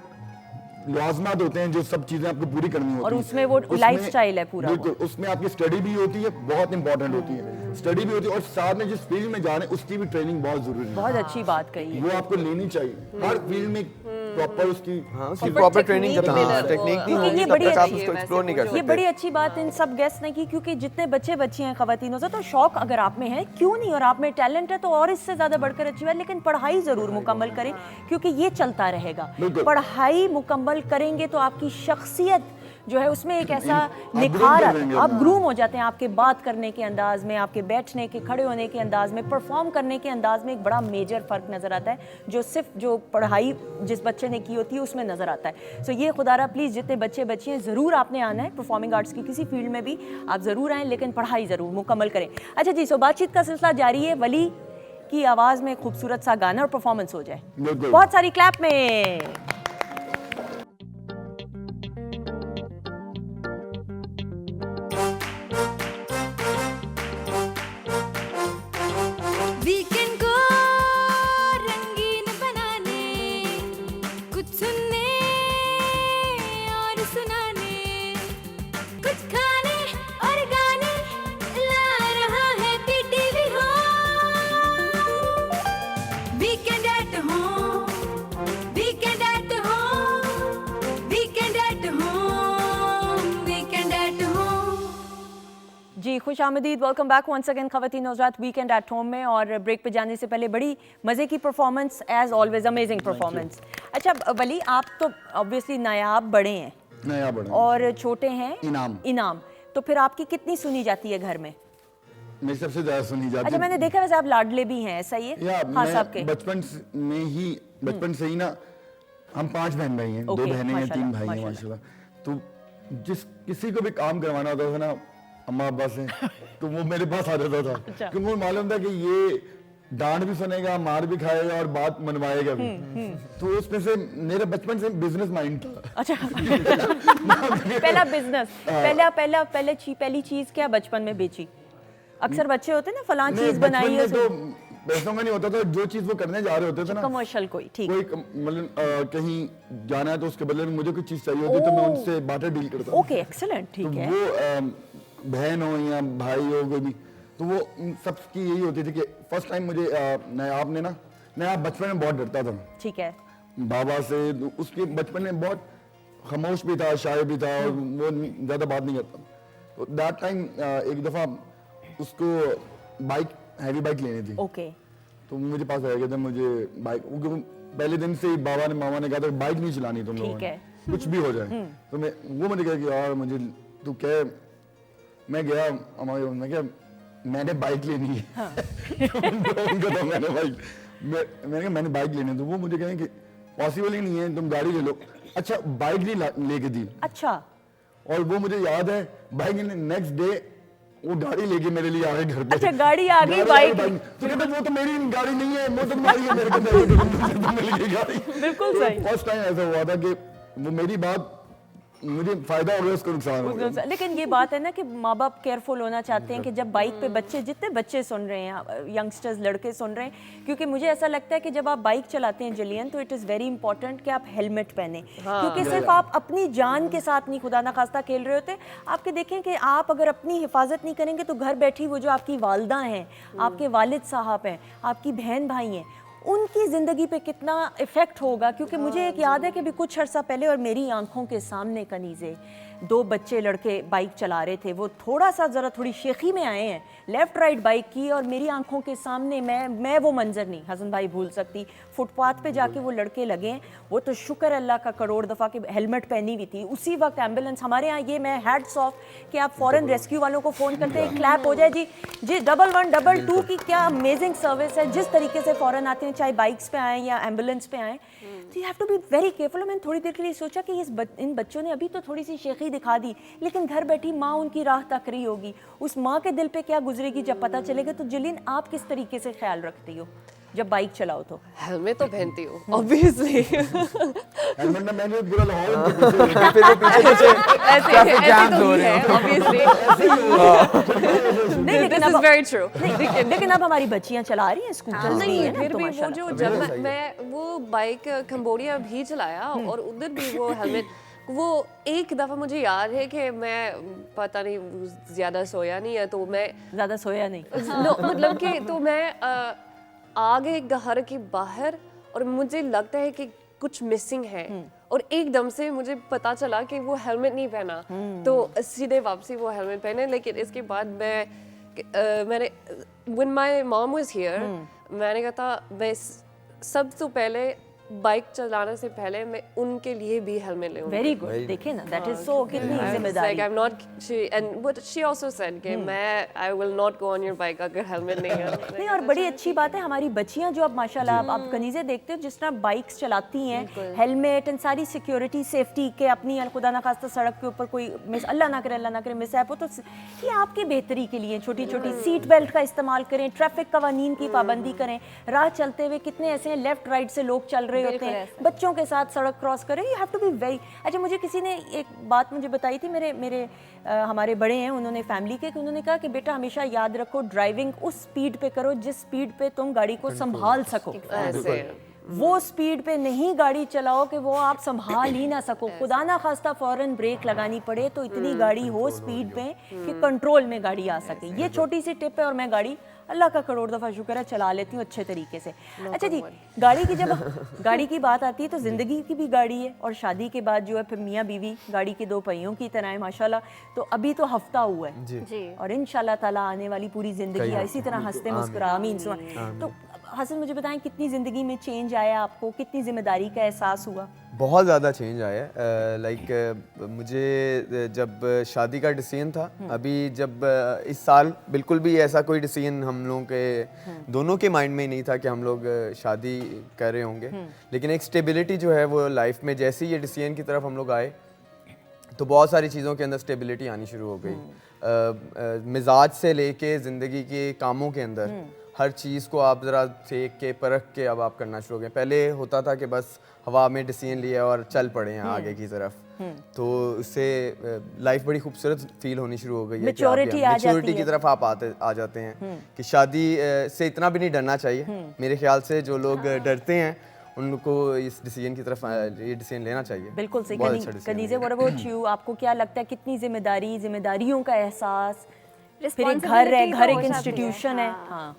लाजमात होते हैं जो सब चीजें आपको पूरी करनी होती और हैं। उसमें वो लाइफस्टाइल है पूरा वो। बिल्कुल, उसमें आपकी स्टडी भी होती है, बहुत इंपॉर्टेंट होती है, स्टडी भी होती है, और साथ में जिस फील्ड में जा रहे हैं उसकी भी ट्रेनिंग बहुत जरूरी है। बहुत अच्छी बात कही है। वो आपको लेनी चाहिए, हर फील्ड में प्रॉपर उसकी हाँ, उसकी Proper प्रॉपर technique ट्रेनिंग करना मिले है, तो- टेक्निक नहीं क्योंकि होगी ये तब बड़ी तक आप अच्छी उसको है, एक्सप्लोर नहीं कर वैसे ये सकते। बड़ी अच्छी बात इन सब गेस्ट ने की, क्योंकि जितने बच्चे बच्ची हैं खवातीनों से, तो शौक अगर आप में है क्यों नहीं, और आप में टैलेंट है तो और इससे ज़्यादा बढ़कर अच्छी बात, लेकिन पढ़ाई ज़रूर मुकम्मल करें, क्योंकि ये चलता रहेगा। बिल्कुल। पढ़ाई मुकम्मल करेंगे तो आपकी शख्सियत जो है उसमें एक ऐसा आप निखार, groom कर देंगे आप अपना। ग्रूम हो जाते हैं, आपके बात करने के अंदाज में, आपके बैठने के, खड़े होने के अंदाज में, परफॉर्म करने के अंदाज में एक बड़ा मेजर फ़र्क नज़र आता है, जो सिर्फ जो पढ़ाई जिस बच्चे ने की होती है उसमें नज़र आता है। सो ये खुदारा प्लीज़ जितने बच्चे बच्ची हैं ज़रूर आपने आना है, परफॉर्मिंग आर्ट्स की किसी फील्ड में भी आप ज़रूर आएँ, लेकिन पढ़ाई ज़रूर मुकम्मल करें। अच्छा जी, सो बातचीत का सिलसिला जारी है। वली की आवाज़ में खूबसूरत सा गाना और परफॉर्मेंस हो जाए। बिल्कुल। बहुत सारी क्लैप में। वीकेंड को रंगीन बनाने, कुछ सुनने और सुनाने, कुछ खाने और गाने ला रहा है PTV home. Weekend at home, weekend at home, weekend at home, weekend at home. जी, खुश आमदीद, वेलकम बैक वंस अगेन खवातीन हज़रात वीकेंड एट होम में। और ब्रेक पे जाने से पहले बड़ी मज़े की performance, as always amazing performance. अच्छा वली, आप तो ऑब्वियसली नायाब बड़े हैं नया बड़ा और छोटे हैं इनाम। तो फिर आपकी कितनी सुनी जाती है घर में? मेरी सबसे ज्यादा सुनी जाती अच्छा, मैंने देखा वैसे आप लाडले भी हैं, ऐसा ही है? या हाँ साहब के। मैं बचपन से ही ना, हम 5 बहन भाई हैं, 2 Okay, बहनें हैं, 3 माशाल्लाह, भाई हैं माशाल्लाह। तो जिस किसी को भी काम करवाना होता था ना अम्मा अब्बा से, तो वो मेरे पास आ जाता था, क्योंकि मुझे मालूम था कि ये डांट भी सुनेगा, मार भी खाएगा और बात मनवाएगा भी। तो उसमें से मेरे बचपन से बिजनेस माइंड था। अच्छा पहला बिजनेस, पहली चीज क्या बचपन में बेची? अक्सर बच्चे होते हैं ना, फलां नहीं, चीज बनाई बचपन है, में तो पैसों का नहीं होता था, जो चीज वो करने जा रहे होते थे ना, कमर्शियल कोई, ठीक। कोई मतलब कहीं जाना है तो उसके बदले में मुझे कुछ चीज चाहिए होती तो मैं उनसे बातें डील करता था। ओके, एक्सीलेंट, ठीक तो है। वो बहन हो या भाई हो कोई भी, तो वो सबकी यही होती थी कि फर्स्ट टाइम मुझे नायाब बचपन में बहुत डरता था ठीक है। बाबा से। तो उसके बचपन में बहुत खामोश भी था, शाय भी था, और वो ज्यादा बात नहीं करता। तो दैट टाइम एक दफा उसको बाइक हैवी बाइक लेनी थी, ओके तो वो मुझे पास आ गया था, मुझे बाइक, क्योंकि पहले दिन से ही बाबा ने मामा ने कहा था बाइक नहीं चलानी तुम लोगों ठीक ने, है। कुछ भी हो जाए। तो वो मुझे कहा कि यार मुझे तू क्या, मैं गया हमारे, मैं क्या मैंने बाइक लेनी है। उनको तो मैंने बाइक, मैंने कहा मैंने बाइक लेनी है, तो वो मुझे कहें कि पॉसिबल ही नहीं है, तुम गाड़ी ले लो। अच्छा बाइक नहीं लेके दी, अच्छा और वो मुझे याद है बाइक नेक्स्ट डे वो गाड़ी लेके मेरे लिए आ गए घर पे। अच्छा, गाड़ी आ गई, गाड़ी बाइक। तो कहते वो तो मेरी गाड़ी नहीं है, वो तो तुम्हारी है, मेरे को मिल गई गाड़ी। बिल्कुल सही। फर्स्ट टाइम ऐसा हुआ था कि वो मेरी बात, मुझे फायदा हो गया, उसको नुकसान हो गया। लेकिन ये बात है ना कि माँ बाप केयरफुल होना चाहते हैं कि जब बाइक पे बच्चे, जितने बच्चे सुन रहे हैं, यंगस्टर्स लड़के सुन रहे हैं, क्योंकि मुझे ऐसा लगता है कि जब आप बाइक चलाते हैं जिलियन, तो इट इज़ वेरी इंपॉर्टेंट कि आप हेलमेट पहने, क्योंकि सिर्फ आप अपनी जान के साथ नहीं खुदा ना खास्ता खेल रहे होते। आपके देखें कि आप अगर अपनी हिफाजत नहीं करेंगे तो घर बैठी वो जो आपकी वालदा हैं, आपके वालिद साहब हैं, आपकी बहन भाई हैं, उनकी ज़िंदगी पे कितना इफ़ेक्ट होगा। क्योंकि मुझे एक याद है कि अभी कुछ अर्सा पहले और मेरी आंखों के सामने कनीज़े 2 बच्चे लड़के बाइक चला रहे थे, वो थोड़ा सा ज़रा थोड़ी शेखी में आए हैं, लेफ़्ट राइट बाइक की, और मेरी आंखों के सामने मैं वो मंजर नहीं हसन भाई भूल सकती। फुटपाथ पे जाके वो लड़के लगे हैं, वो तो शुक्र अल्लाह का करोड़ दफ़ा कि हेलमेट पहनी हुई थी। उसी वक्त एम्बुलेंस हमारे यहाँ, ये मैं हैट्स ऑफ कि आप फ़ौरन रेस्क्यू वालों को फ़ोन करते हैं, क्लैप हो जाए जी 1112 की क्या अमेजिंग सर्विस है, जिस तरीके से फ़ौरन आते हैं, चाहे बाइक्स पे आएँ या एम्बुलेंस पे आएँ। तो you have to be very careful. मैंने थोड़ी देर के लिए सोचा कि इन बच्चों ने अभी तो थोड़ी सी शेखी दिखा दी, लेकिन घर बैठी माँ उनकी राह तक रही होगी, उस माँ के दिल पे क्या गुजरेगी जब पता चलेगा। तो जिलिन, आप किस तरीके से ख्याल रखती हो जब बाइक चलाओ? तो हेलमेट तो पहनती हूँ ऑब्वियसली। हेलमेट ना मैंने पूरा लाहौर फिर वो पीछे पीछे ट्रैफिक जैम हो रहे हैं। ऑब्वियसली नहीं, लेकिन दिस इज अब वेरी ट्रू। लेकिन अब हमारी बच्चियां चला रही हैं स्कूटर नहीं, फिर भी वो जो जब मैं वो बाइक कंबोडिया भी चलाया और उधर भी वो हेलमेट, वो एक दफ़ा मुझे याद है कि मैं पता नहीं ज़्यादा सोया नहीं है, तो मैं ज़्यादा सोया नहीं। मतलब कि तो मैं आ गए घर के बाहर और मुझे लगता है कि कुछ मिसिंग है, और एकदम से मुझे पता चला कि वो हेलमेट नहीं पहना, तो सीधे वापसी वो हेलमेट पहने। लेकिन इसके बाद मैंने when my mom was here, मैंने कहा था मैं सबसे पहले बाइक चलाने से पहले मैं उनके लिए भी हेलमेट लूँगी। वेरी गुड, देखिए ना, दैट इज सो, कितनी जिम्मेदारी। Like I'm not, but she also said कि I will not go on your bike अगर हेलमेट नहीं है। नहीं, और बड़ी अच्छी बात है, हमारी बच्चियां जो अब माशाल्लाह आप कनीज़े देखते हो जिस तरह बाइक्स चलाती हैं, हेलमेट एंड सारी सिक्योरिटी सेफ्टी के, अपनी खुदा ना खास्ता सड़क के ऊपर कोई अल्लाह ना करे मिसहैप हो, तो ये आपकी बेहतरी के लिए छोटी छोटी सीट बेल्ट का इस्तेमाल करें, ट्रैफिक कवानीन की पाबंदी करें, राह चलते हुए कितने ऐसे हैं लेफ्ट राइट से लोग चल रहे होते हैं, बच्चों के साथ सड़क क्रॉस करें। You have to be very. अच्छा, मुझे किसी ने एक बात मुझे बताई थी, मेरे हमारे बड़े हैं, उन्होंने फैमिली के, उन्होंने कहा कि बेटा हमेशा याद रखो ड्राइविंग उस स्पीड पे करो जिस स्पीड पे तुम गाड़ी को संभाल सको। वो स्पीड पे नहीं गाड़ी चलाओ कि वो आप संभाल ही ना सको, खुदा ना खास्ता फौरन ब्रेक लगानी पड़े, तो इतनी गाड़ी हो स्पीड में कि कंट्रोल में गाड़ी आ सके। ये छोटी सी टिप है, और मैं गाड़ी अल्लाह का करोड़ दफ़ा शुक्र है चला लेती हूँ अच्छे तरीके से। अच्छा जी, गाड़ी की बात आती है तो ज़िंदगी की भी गाड़ी है, और शादी के बाद जो है फिर मियाँ बीवी गाड़ी के 2 पहियों की तरह है माशाल्लाह। तो अभी तो हफ्ता हुआ है जी, और इंशाल्लाह ताला आने वाली पूरी ज़िंदगी इसी तरह हंसते मुस्कुरा, आमीन। तो हसन, मुझे बताएं कितनी ज़िंदगी में चेंज आया आपको, कितनी जिम्मेदारी का एहसास हुआ? बहुत ज़्यादा चेंज आया है। लाइक मुझे जब शादी का डिसीजन था, अभी जब इस साल बिल्कुल भी ऐसा कोई डिसीजन हम लोगों के दोनों के माइंड में नहीं था कि हम लोग शादी कर रहे होंगे, लेकिन एक स्टेबिलिटी जो है वो लाइफ में, जैसे ही ये डिसीजन की तरफ हम लोग आए तो बहुत सारी चीज़ों के अंदर स्टेबिलिटी आनी शुरू हो गई। मिजाज से लेके ज़िंदगी के कामों के अंदर हर चीज़ को आप ज़रा सेक के परख के अब आप करना शुरू हो गए। पहले होता था कि बस हवा में डिसीजन लिया और चल पड़े हैं आगे की तरफ, तो उससे लाइफ बड़ी खूबसूरत फील होनी शुरू हो गई है। मैच्योरिटी की तरफ आप आ जाते हैं कि शादी से इतना भी नहीं डरना चाहिए। मेरे ख्याल से जो लोग डरते हैं उनको इस डिसीजन की तरफ ये डिसीजन लेना चाहिए। बिल्कुल सही। कनीज़े, व्हाट अबाउट यू? आपको क्या लगता है कितनी जिम्मेदारियों का एहसास, फिर एक घर है, घर एक इंस्टीट्यूशन है, हाँ,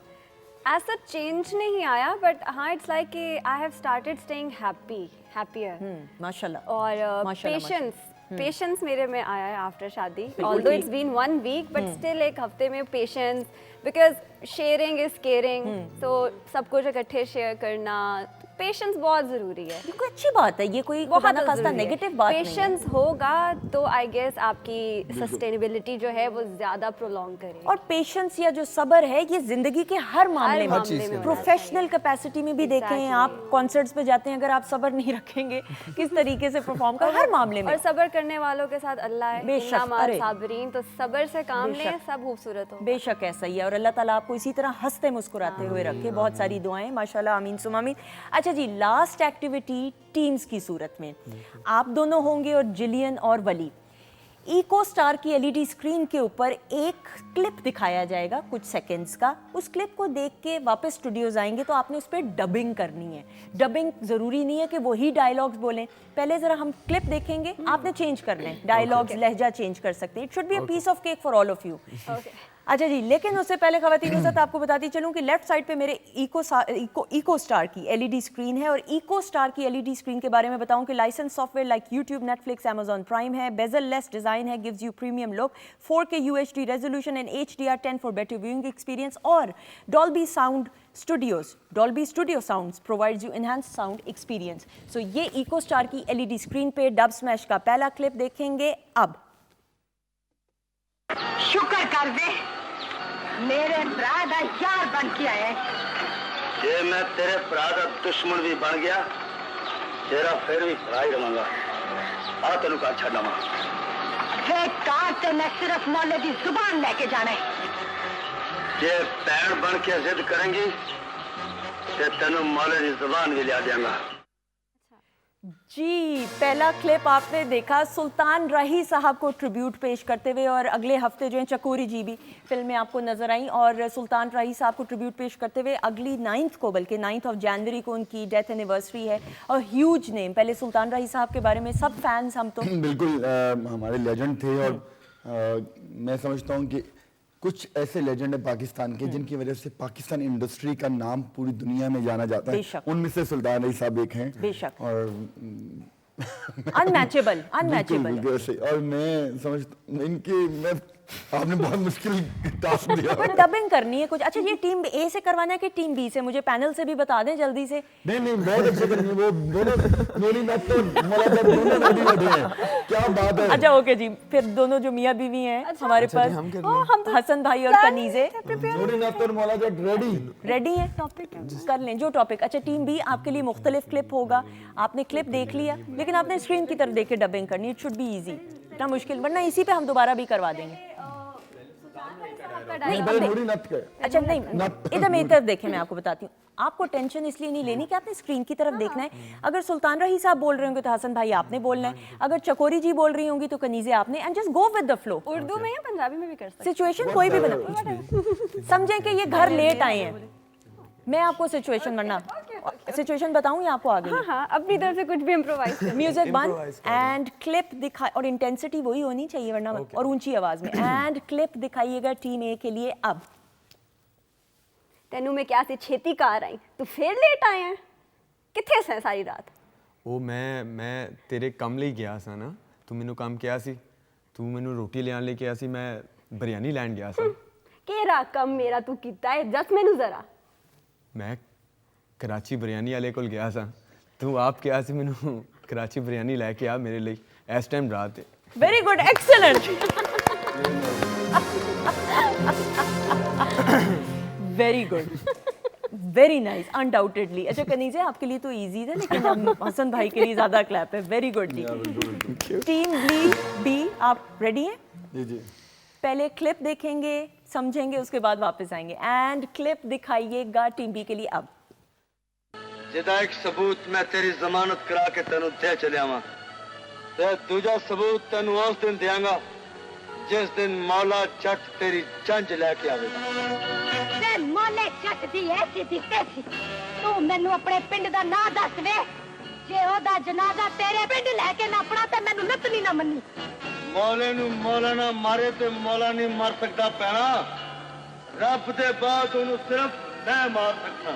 ऐसा चेंज नहीं आया, बट हाँ इट्स लाइक कि I have started staying happier माशाल्लाह, और पेशेंस मेरे में आया है आफ्टर शादी। Although it's been 1 week, but still एक हफ्ते में patience, because sharing is caring, तो सब कुछ इकट्ठे शेयर करना, पेशेंस बहुत ज़रूरी है। ये कोई अच्छी बात है, ये कोई बहुत खुदा ना खास्ता ज़रूरी है। नेगेटिव बात नहीं है। पेशेंस होगा तो आई गेस आपकी सस्टेनेबिलिटी जो है वो ज़्यादा प्रोलॉन्ग करेगी। और पेशेंस या जो सब्र है ये जिंदगी के हर मामले में, मामले में होना प्रोफेशनल कैपेसिटी में भी देखें Exactly. आप कॉन्सर्ट्स पे जाते हैं, अगर आप सब्र नहीं रखेंगे किस तरीके से परफॉर्म कर, हर मामले में और सब्र करने वालों के साथ अल्लाह है, बेशक, इन्ना माल अरे। साबरीन, तो सब्र से काम लें, बेशक। सब खूबसूरत हो। बेशक ऐसा ही है, और अल्लाह ताला आपको इसी तरह हंसते मुस्कुराते हुए रखे। बहुत सारी दुआएं माशाल्लाह, आमीन सुम आमीन। अच्छा जी, लास्ट एक्टिविटी टीम्स की सूरत में आप दोनों होंगे और जिलियन और वली। इको स्टार की एलईडी स्क्रीन के ऊपर एक क्लिप दिखाया जाएगा कुछ सेकंड्स का। उस क्लिप को देख के वापस स्टूडियोज आएंगे तो आपने उस पर डबिंग करनी है। डबिंग ज़रूरी नहीं है कि वही डायलॉग्स बोलें, पहले ज़रा हम क्लिप देखेंगे, आपने चेंज कर लें, डायलॉग्स लहजा चेंज कर सकते हैं। It should be a piece of cake for all of you. अच्छा जी, लेकिन उससे पहले ख़वातीन के साथ आपको बताती चलूँ कि लेफ्ट साइड पे मेरे इको स्टार की एलईडी स्क्रीन है, और इको स्टार की एलईडी स्क्रीन के बारे में बताऊं कि licence software like YouTube, Netflix, Amazon prime है, बेजल लेस डिज़ाइन है, gives you premium look, 4K UHD resolution and HDR10 for better viewing experience, और Dolby studio sounds provides you enhance sound experience. सो ये eco Star की LED screen पे dub smash का पहला clip देखेंगे अब। शुक्र कर दे मेरे भरा दा यार बन के आए। जे मैं तेरे भरा दा दुश्मन भी बन गया, तेरा फिर भी भरा ही रवांगा। आ तेन का छड्डा वा वे कार ते मैं सिर्फ मौले दी जुबान लेके जाना है। जे भैन बन के जिद करेंगी ते तेन मौले दी जुबान भी लिया देंगा। जी, पहला क्लिप आपने देखा सुल्तान राही साहब को ट्रिब्यूट पेश करते हुए, और अगले हफ्ते जो है चकोरी जी भी फिल्म में आपको नजर आई, और सुल्तान राही साहब को ट्रिब्यूट पेश करते हुए अगली 9th को, बल्कि 9th जनवरी को उनकी डेथ एनिवर्सरी है। और ह्यूज नेम, पहले सुल्तान राही साहब के बारे में सब फैंस हम तो बिल्कुल हमारे लेजेंड थे, और मैं समझता हूँ कि कुछ ऐसे लेजेंड है पाकिस्तान के जिनकी वजह से पाकिस्तान इंडस्ट्री का नाम पूरी दुनिया में जाना जाता है। बेशक। उनमें से सुल्तान रही साहब एक हैं। बेशक। और अनमैचेबल बिल्कुल, बिल्कुल ऐसे। और मैं समझता इनकी आपने बहुत मुश्किल टास्क दिया। पर डबिंग करनी है कुछ। अच्छा, ये टीम ए से करवाना है कि टीम बी से? मुझे पैनल से भी बता दें जल्दी से। नहीं बहुत अच्छे करेंगे वो दोनों बात तो दोनों रेडी बैठे हैं, क्या बात है। अच्छा ओके जी, फिर दोनों जो मियाँ बीवी हैं हमारे पास, हम हसन भाई और कनीजे रेडी है टॉपिक कर लें जो टॉपिक। अच्छा, टीम बी आपके लिए मुख्तलिफ क्लिप होगा, आपने क्लिप देख लिया लेकिन आपने स्क्रीन की तरफ देख के डबिंग करनी। इट शुड बी इजी, इतना मुश्किल, वरना इसी पे हम दोबारा भी करवा देंगे। नहीं, अच्छा नहीं, इधर मेरी तरफ देखें, मैं आपको बताती हूँ। आपको टेंशन इसलिए नहीं लेनी कि आपने स्क्रीन की तरफ देखना है। अगर सुल्तान रही साहब बोल रहे होंगे तो हसन भाई आपने बोलना है, अगर चकोरी जी बोल रही होंगी तो कनीजे आपने, and just go with the flow. Urdu में या पंजाबी में भी कर सकते सिचुएशन कोई भी बना, समझें कि ये घर लेट आए हैं, मैं आपको सिचुएशन सिचुएशन बताऊं या आपको आगे? हाँ, अपनी तरफ से कुछ भी इम्प्रोवाइज कर। म्यूजिक बंद एंड क्लिप दिखा, और इंटेंसिटी वही होनी चाहिए वरना और ऊंची आवाज में। एंड क्लिप दिखाइएगा टीम ए के लिए अब। तेनू में क्या से छेती कार आई, तू फिर लेट आए हैं, किथे से सारी रात? ਉਹ ਮੈਂ ਤੇਰੇ ਕੰਮ ਲਈ ਗਿਆ ਸਾਂ ਨਾ, ਤੂੰ ਮੈਨੂੰ ਕੰਮ ਕਿਹਾ ਸੀ, ਤੂੰ ਮੈਨੂੰ ਰੋਟੀ ਲਿਆਉਣ ਲਈ ਕਿਹਾ ਸੀ, ਮੈਂ ਬਿਰਿਆਨੀ ਲੈਣ ਗਿਆ ਸਾਂ। केरा कम मेरा तू कीता है, दस मैनू जरा। ਮੈਂ ਕਰਾਚੀ ਬਿਰਿਆਨੀ ਵਾਲੇ ਕੋਲ ਗਿਆ ਸਾਂ, ਤੂੰ ਆਪ ਕਿਹਾ ਸੀ ਮੈਨੂੰ ਕਰਾਚੀ ਬਿਰਿਆਨੀ ਲੈ ਕੇ ਆ ਮੇਰੇ ਲਈ, ਇਸ ਟਾਈਮ ਰਾਤ ਹੈ। Very good, excellent, very good, very nice, undoubtedly. अच्छा कनीजे, आपके लिए तो इजी था, लेकिन हम हसन भाई के लिए ज्यादा क्लैप है। वेरी गुड जी। टीम बी आप रेडी हैं? जी जी। पहले क्लिप देखेंगे, समझेंगे, उसके बाद वापस आएंगे। एंड क्लिप दिखाइएगा टीम बी के लिए अब। जिदा एक सबूत मैं तेरी जमानत करा के तेन दे चलिया वा, ते दूजा सबूत तेन उस दिन देंगा जिस दिन मौला जट तेरी जंज लैके आवेगा। वे मौले जट दी ऐसी दिखते सी, तू मैनू अपने पिंड दा नां दस वे, जे ओदा जनाजा तेरे पिंड लेके ना पड़ा ते मैनू नतनी ना मन्नी। मौले नू मौला ना मारे ते मौला नहीं मर सकता पैना, रब दे बाद उन्हें सिर्फ मैं मार सकता।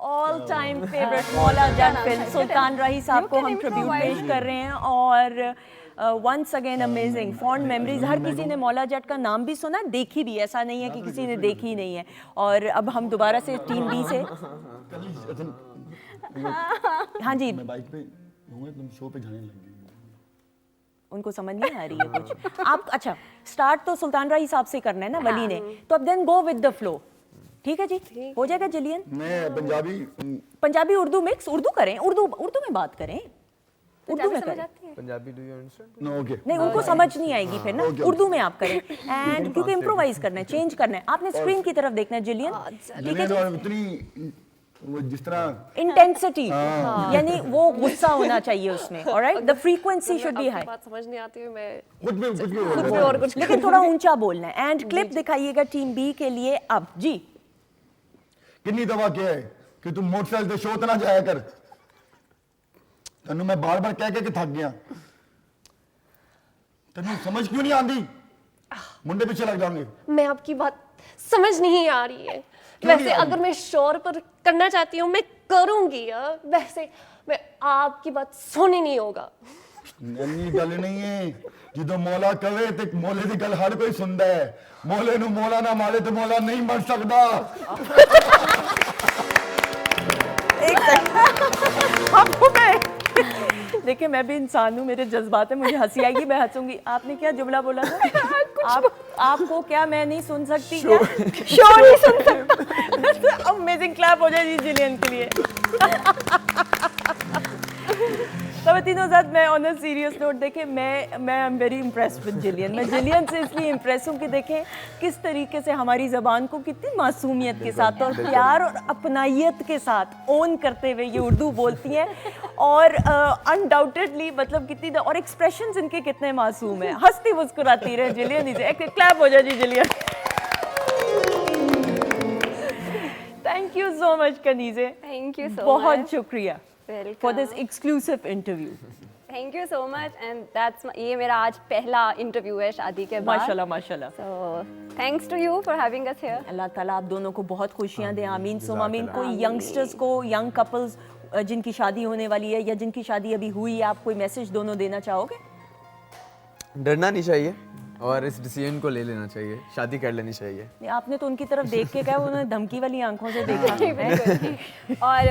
All time favourite Maula Jatt film सुल्तान राही साहब को हम ट्रिब्यूट पेश कर रहे हैं और once again amazing fond memories. हर किसी ने मौला जट का नाम भी सुना, देखी भी, ऐसा नहीं है कि किसी ने देखी नहीं है। और अब हम दोबारा से टीम बी से, हाँ जी, मैं बाइक पे हूँ, तुम शो पे जाने लग गई। उनको समझ नहीं आ रही है कुछ। आप अच्छा स्टार्ट तो सुल्तान राही साहब से करना है ना वली ने, तो अब then go with the flow. ठीक है जी, हो जाएगा जिलियन। मैं पंजाबी उर्दू मिक्स, उर्दू करें, उर्दू में बात करें, उर्दू में करें। Punjabi do you understand? No okay. नहीं, उनको समझ नहीं आएगी फिर ना, उर्दू में आप करें। एंड क्योंकि इम्प्रोवाइज करना है, चेंज करना है, आपने स्क्रीन की तरफ देखना है जिलियन। ठीक है और इतनी वो जिस तरह इंटेंसिटी, यानी वो गुस्सा होना चाहिए उसमें, alright, the frequency should be high. बात समझ नहीं आती है, मैं कुछ भी और कुछ लेकिन थोड़ा ऊंचा बोलना है। एंड क्लिप दिखाइएगा टीम बी के लिए अब जी। कितनी दफा क्या है कि तुम मोटरसाइकिल से शो ना जाया कर, तनु मैं बार बार कह के थक गया, तनु समझ क्यों नहीं आती, मुंडे पीछे लग जाएंगे। मैं आपकी बात समझ नहीं आ रही है। वैसे अगर मैं शोर पर करना चाहती हूँ मैं करूंगी, वैसे मैं आपकी बात सुनी नहीं होगा। ਇੰਨੀ ਗੱਲ ਨਹੀਂ ਹੈ, ਜਦੋਂ ਮੌਲਾ ਕਵੇ ਤੇ ਮੌਲੇ ਦੀ ਗੱਲ ਹਰ ਕੋਈ ਸੁਣਦਾ ਹੈ, ਮੌਲੇ ਨੂੰ ਮੌਲਾ ਨਾ ਮਾਰੇ ਤੇ ਮੌਲਾ ਨਹੀਂ ਮਰ ਸਕਦਾ। आपको मैं देखिए, मैं भी इंसान हूँ, मेरे जज्बात है, मुझे हंसी आएगी, मैं हंसूंगी। आपने क्या जुमला बोला था? आपको क्या मैं नहीं सुन सकती? शो नहीं सुन सकती। अमेजिंग क्लैप हो जाए जी जिलियन के लिए। ख़वातीन-ओ-ज़ात, मैं ऑन अ सीरियस नोट देखें, मैं I am very impressed with Jillian. मैं जिलियन से इसलिए इम्प्रेस हूँ कि देखें किस तरीके से हमारी ज़बान को कितनी मासूमियत के साथ और प्यार और अपनाइयत के साथ ओन करते हुए ये उर्दू बोलती हैं। और अनडाउटेडली मतलब कितनी और एक्सप्रेशंस इनके कितने मासूम हैं। हंसती मुस्कुराती रहे जिलियन। ही एक क्लैप हो जाए जी Jillian. Thank you so much Kaneez, thank you so बहुत शुक्रिया Welcome. for this exclusive interview. Thank you so much and that's ये मेरा आज पहला इंटरव्यू है शादी के बाद। माशाल्लाह माशाल्लाह। So thanks to you for having us here. अल्लाह ताला आप दोनों को बहुत खुशियां दे, आमीन सुम आमीन। कोई यंगस्टर्स को, यंग कपल्स जिनकी शादी होने वाली है या जिनकी शादी अभी हुई है, आप कोई मैसेज दोनों देना चाहोगे? डरना नहीं चाहिए और इस डिसीजन को ले लेना चाहिए, शादी कर लेनी चाहिए। नहीं, आपने तो उनकी तरफ देख के कहा, उन्होंने धमकी वाली आंखों से देखा। और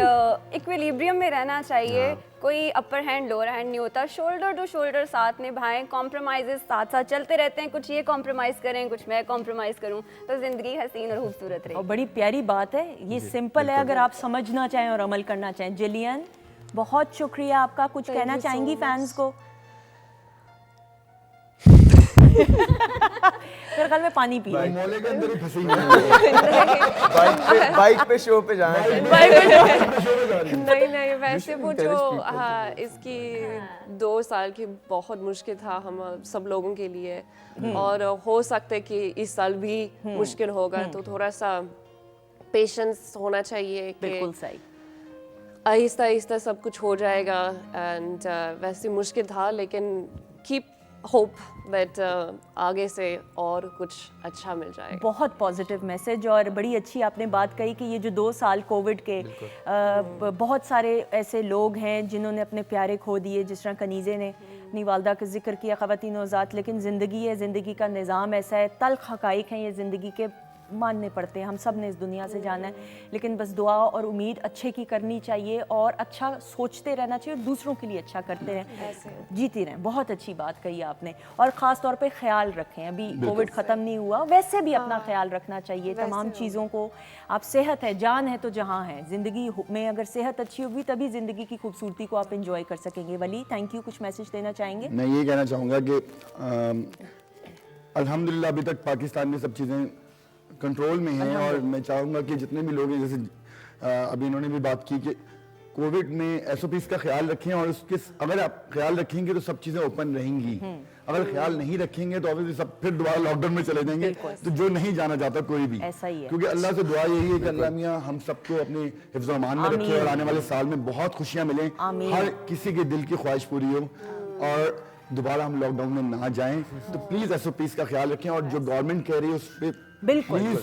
इक्विलिब्रियम में रहना चाहिए, कोई अपर हैंड लोअर हैंड नहीं होता, शोल्डर टू शोल्डर साथ निभाएं, कॉम्प्रोमाइजेस साथ साथ चलते रहते हैं, कुछ ये कॉम्प्रोमाइज़ करें, कुछ मैं कॉम्प्रोमाइज़ करूं, तो ज़िंदगी हसीन और खूबसूरत रहे। और बड़ी प्यारी बात है, ये सिंपल है अगर आप समझना चाहें और अमल करना चाहें। जिलियन, बहुत शुक्रिया आपका। कुछ कहना चाहेंगी फैंस को? मेरे ख्याल में पानी पी मौले के अंदर ही फंसी बाइक पे शो पे जाना चाहिए। नहीं नहीं, वैसे वो जो हाँ, इसकी 2 साल की बहुत मुश्किल था हम सब लोगों के लिए, और हो सकता है कि इस साल भी मुश्किल होगा, तो थोड़ा सा पेशेंस होना चाहिए कि बिल्कुल सही। आहिस्ता आहिस्ता सब कुछ हो जाएगा। एंड वैसे मुश्किल था, लेकिन कीप होप दैट आगे से और कुछ अच्छा मिल जाएगा। बहुत पॉजिटिव मैसेज। और बड़ी अच्छी आपने बात कही कि ये जो 2 साल कोविड के बहुत सारे ऐसे लोग हैं जिन्होंने अपने प्यारे खो दिए, जिस तरह कनीज़े ने अपनी वालदा का जिक्र किया, ख़वातीन-ओ-ज़ात। लेकिन ज़िंदगी है, ज़िंदगी का निज़ाम ऐसा है, तल्ख़ हक़ाइक़ हैं ये ज़िंदगी के, मानने पड़ते हैं, हम सब ने इस दुनिया से जाना है। लेकिन बस दुआ और उम्मीद अच्छे की करनी चाहिए और अच्छा सोचते रहना चाहिए और दूसरों के लिए अच्छा करते रहें, जीते रहें। बहुत अच्छी बात कही आपने। और ख़ास तौर पे ख्याल रखें, अभी कोविड ख़त्म नहीं हुआ, वैसे भी अपना ख्याल रखना चाहिए तमाम चीज़ों को। आप सेहत है, जान है तो जहाँ है, ज़िंदगी में अगर सेहत अच्छी होगी तभी ज़िंदगी की खूबसूरती को आप इंजॉय कर सकेंगे। वली, थैंक यू, कुछ मैसेज देना चाहेंगे? मैं ये कहना चाहूँगा कि अल्हम्दुलिल्लाह अभी तक पाकिस्तान में सब चीज़ें कंट्रोल में हैं, और मैं चाहूँगा कि जितने भी लोग हैं, जैसे अभी इन्होंने भी बात की कि कोविड में SOPs का ख्याल रखें, और उसके अगर आप ख्याल रखेंगे तो सब चीज़ें ओपन रहेंगी। अगर ख्याल नहीं रखेंगे तो ऑब्वियसली सब फिर दोबारा लॉकडाउन में चले जाएंगे, तो जो नहीं जाना चाहता कोई भी। ऐसा ही है। क्योंकि अल्लाह से दुआ यही है कि अल्लाह मियाँ हम सबको अपने हिफ्ज़ अमान में रखे और आने वाले साल में बहुत खुशियाँ मिलें, हर किसी के दिल की ख्वाहिश पूरी हो और दोबारा हम लॉकडाउन में ना जाएं। तो प्लीज़ SOPs का ख्याल रखें, और जो गवर्नमेंट कह रही है उस पर बिल्कुल प्लीज़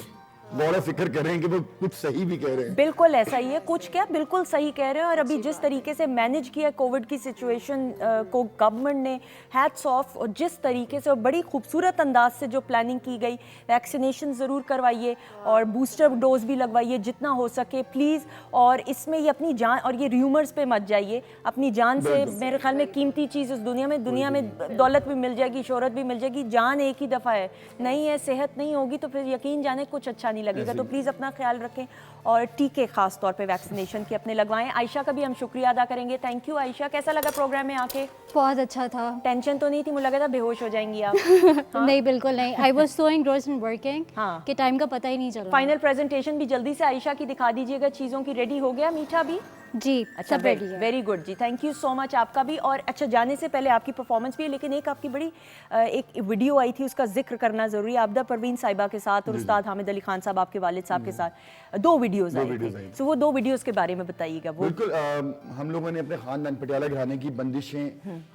गौर फिक्र करें कि वो कुछ सही भी कह रहे हैं। बिल्कुल ऐसा ही है, कुछ क्या बिल्कुल सही कह रहे हैं। और अभी जिस तरीके से मैनेज किया कोविड की सिचुएशन को गवर्नमेंट ने, हैट्स ऑफ। और जिस तरीके से और बड़ी खूबसूरत अंदाज से जो प्लानिंग की गई, वैक्सीनेशन ज़रूर करवाइए और बूस्टर डोज भी लगवाइए जितना हो सके प्लीज़। और इसमें ये अपनी जान, और ये र्यूमर्स पे मत जाइए, अपनी जान से मेरे ख्याल में कीमती चीज़ इस दुनिया में दौलत भी मिल जाएगी, शोहरत भी मिल जाएगी, जान एक ही दफ़ा है, नहीं है, सेहत नहीं होगी तो फिर यकीन जाने कुछ अच्छा नहीं लगेगा। तो प्लीज़ अपना ख्याल रखें और टीके खास तौर पे वैक्सीनेशन के अपने लगवाएं। आयशा का भी हम शुक्रिया अदा करेंगे। Thank you Ayesha. कैसा लगा प्रोग्राम में आके? बहुत अच्छा था। टेंशन तो नहीं थी? मुझे लगा था बेहोश हो जाएंगी आप। नहीं बिल्कुल नहीं, I was so engrossed in working हाँ। कि टाइम का पता ही नहीं चला। फाइनल प्रेजेंटेशन भी जल्दी से आयशा की दिखा दीजिएगा, चीज़ों की रेडी हो गया मीठा भी? जी अच्छा, सब रेडी है। वेरी गुड जी, थैंक यू सो मच आपका भी। और अच्छा, जाने से पहले आपकी परफॉर्मेंस भी है, लेकिन एक आपकी बड़ी एक वीडियो आई थी, उसका जिक्र करना ज़रूरी है। आबदा परवीन साहिबा के साथ और उस्ताद हामिद अली खान साहब आपके वालिद साहब के साथ 2 वीडियोस आई थी। सो वो 2 वीडियोस के बारे में बताइएगा। वो बिल्कुल, हम लोगों ने अपने खानदान पटियाला घराने की बंदिशें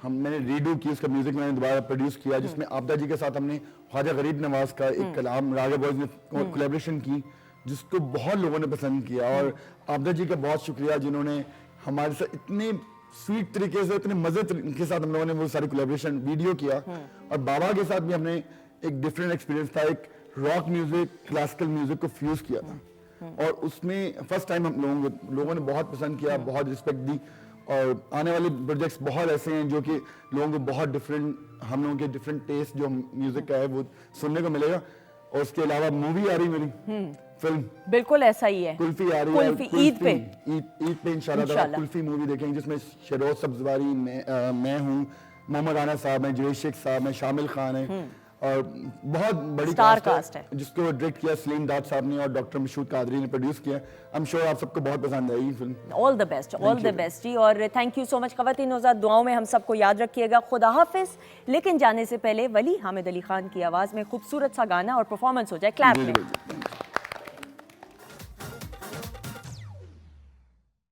मैंने रीडू की, उसका म्यूजिक मैंने दोबारा प्रोड्यूस किया, जिसमें आबदा जी के साथ हमने ख्वाजा गरीब नवाज का एक कलाम रागा बॉयज ने कोलैबोरेशन की, जिसको बहुत लोगों ने पसंद किया। और आबदा जी का बहुत शुक्रिया जिन्होंने हमारे साथ इतने स्वीट तरीके से, इतने मजे के साथ हम लोगों ने वो सारी कोलैबोरेशन वीडियो किया। और बाबा के साथ भी हमने एक डिफरेंट एक्सपीरियंस था, एक रॉक म्यूजिक क्लासिकल म्यूजिक को फ्यूज किया था। और उसमें फर्स्ट टाइम हम लोगों ने बहुत पसंद किया, बहुत रिस्पेक्ट दी। और आने वाले प्रोजेक्ट्स बहुत ऐसे हैं जो कि लोगों को बहुत डिफरेंट, हम लोगों के डिफरेंट टेस्ट जो म्यूजिक का है वो सुनने को मिलेगा। और उसके अलावा मूवी आ रही मेरी फिल्म, बिल्कुल ऐसा ही है, कुल्फी आ रही है, कुल्फी ईद पे इंशाल्लाह कुल्फी मूवी देखेंगे, जिसमें शरोज सब्जवारी, मैं हूँ, मोहम्मद आना साहब हैं, जुवेद शेख साहब हैं, शामिल खान हैं और बहुत बड़ी स्टार कास्ट है, जिसको डायरेक्ट किया सलीम दाद साहब ने और डॉक्टर मशहूद कादरी ने प्रोड्यूस किया। आई एम श्योर आप सबको बहुत पसंद आएगी फिल्म। ऑल द बेस्ट जी। और थैंक यू सो मच ख़वातीन नौज़ाद, दुआओं में हम सबको याद रखिएगा। खुदा हाफिज़। लेकिन जाने से पहले वली हामिद अली खान की आवाज़ में खूबसूरत सा गाना और परफॉर्मेंस हो जाए, क्लैप में।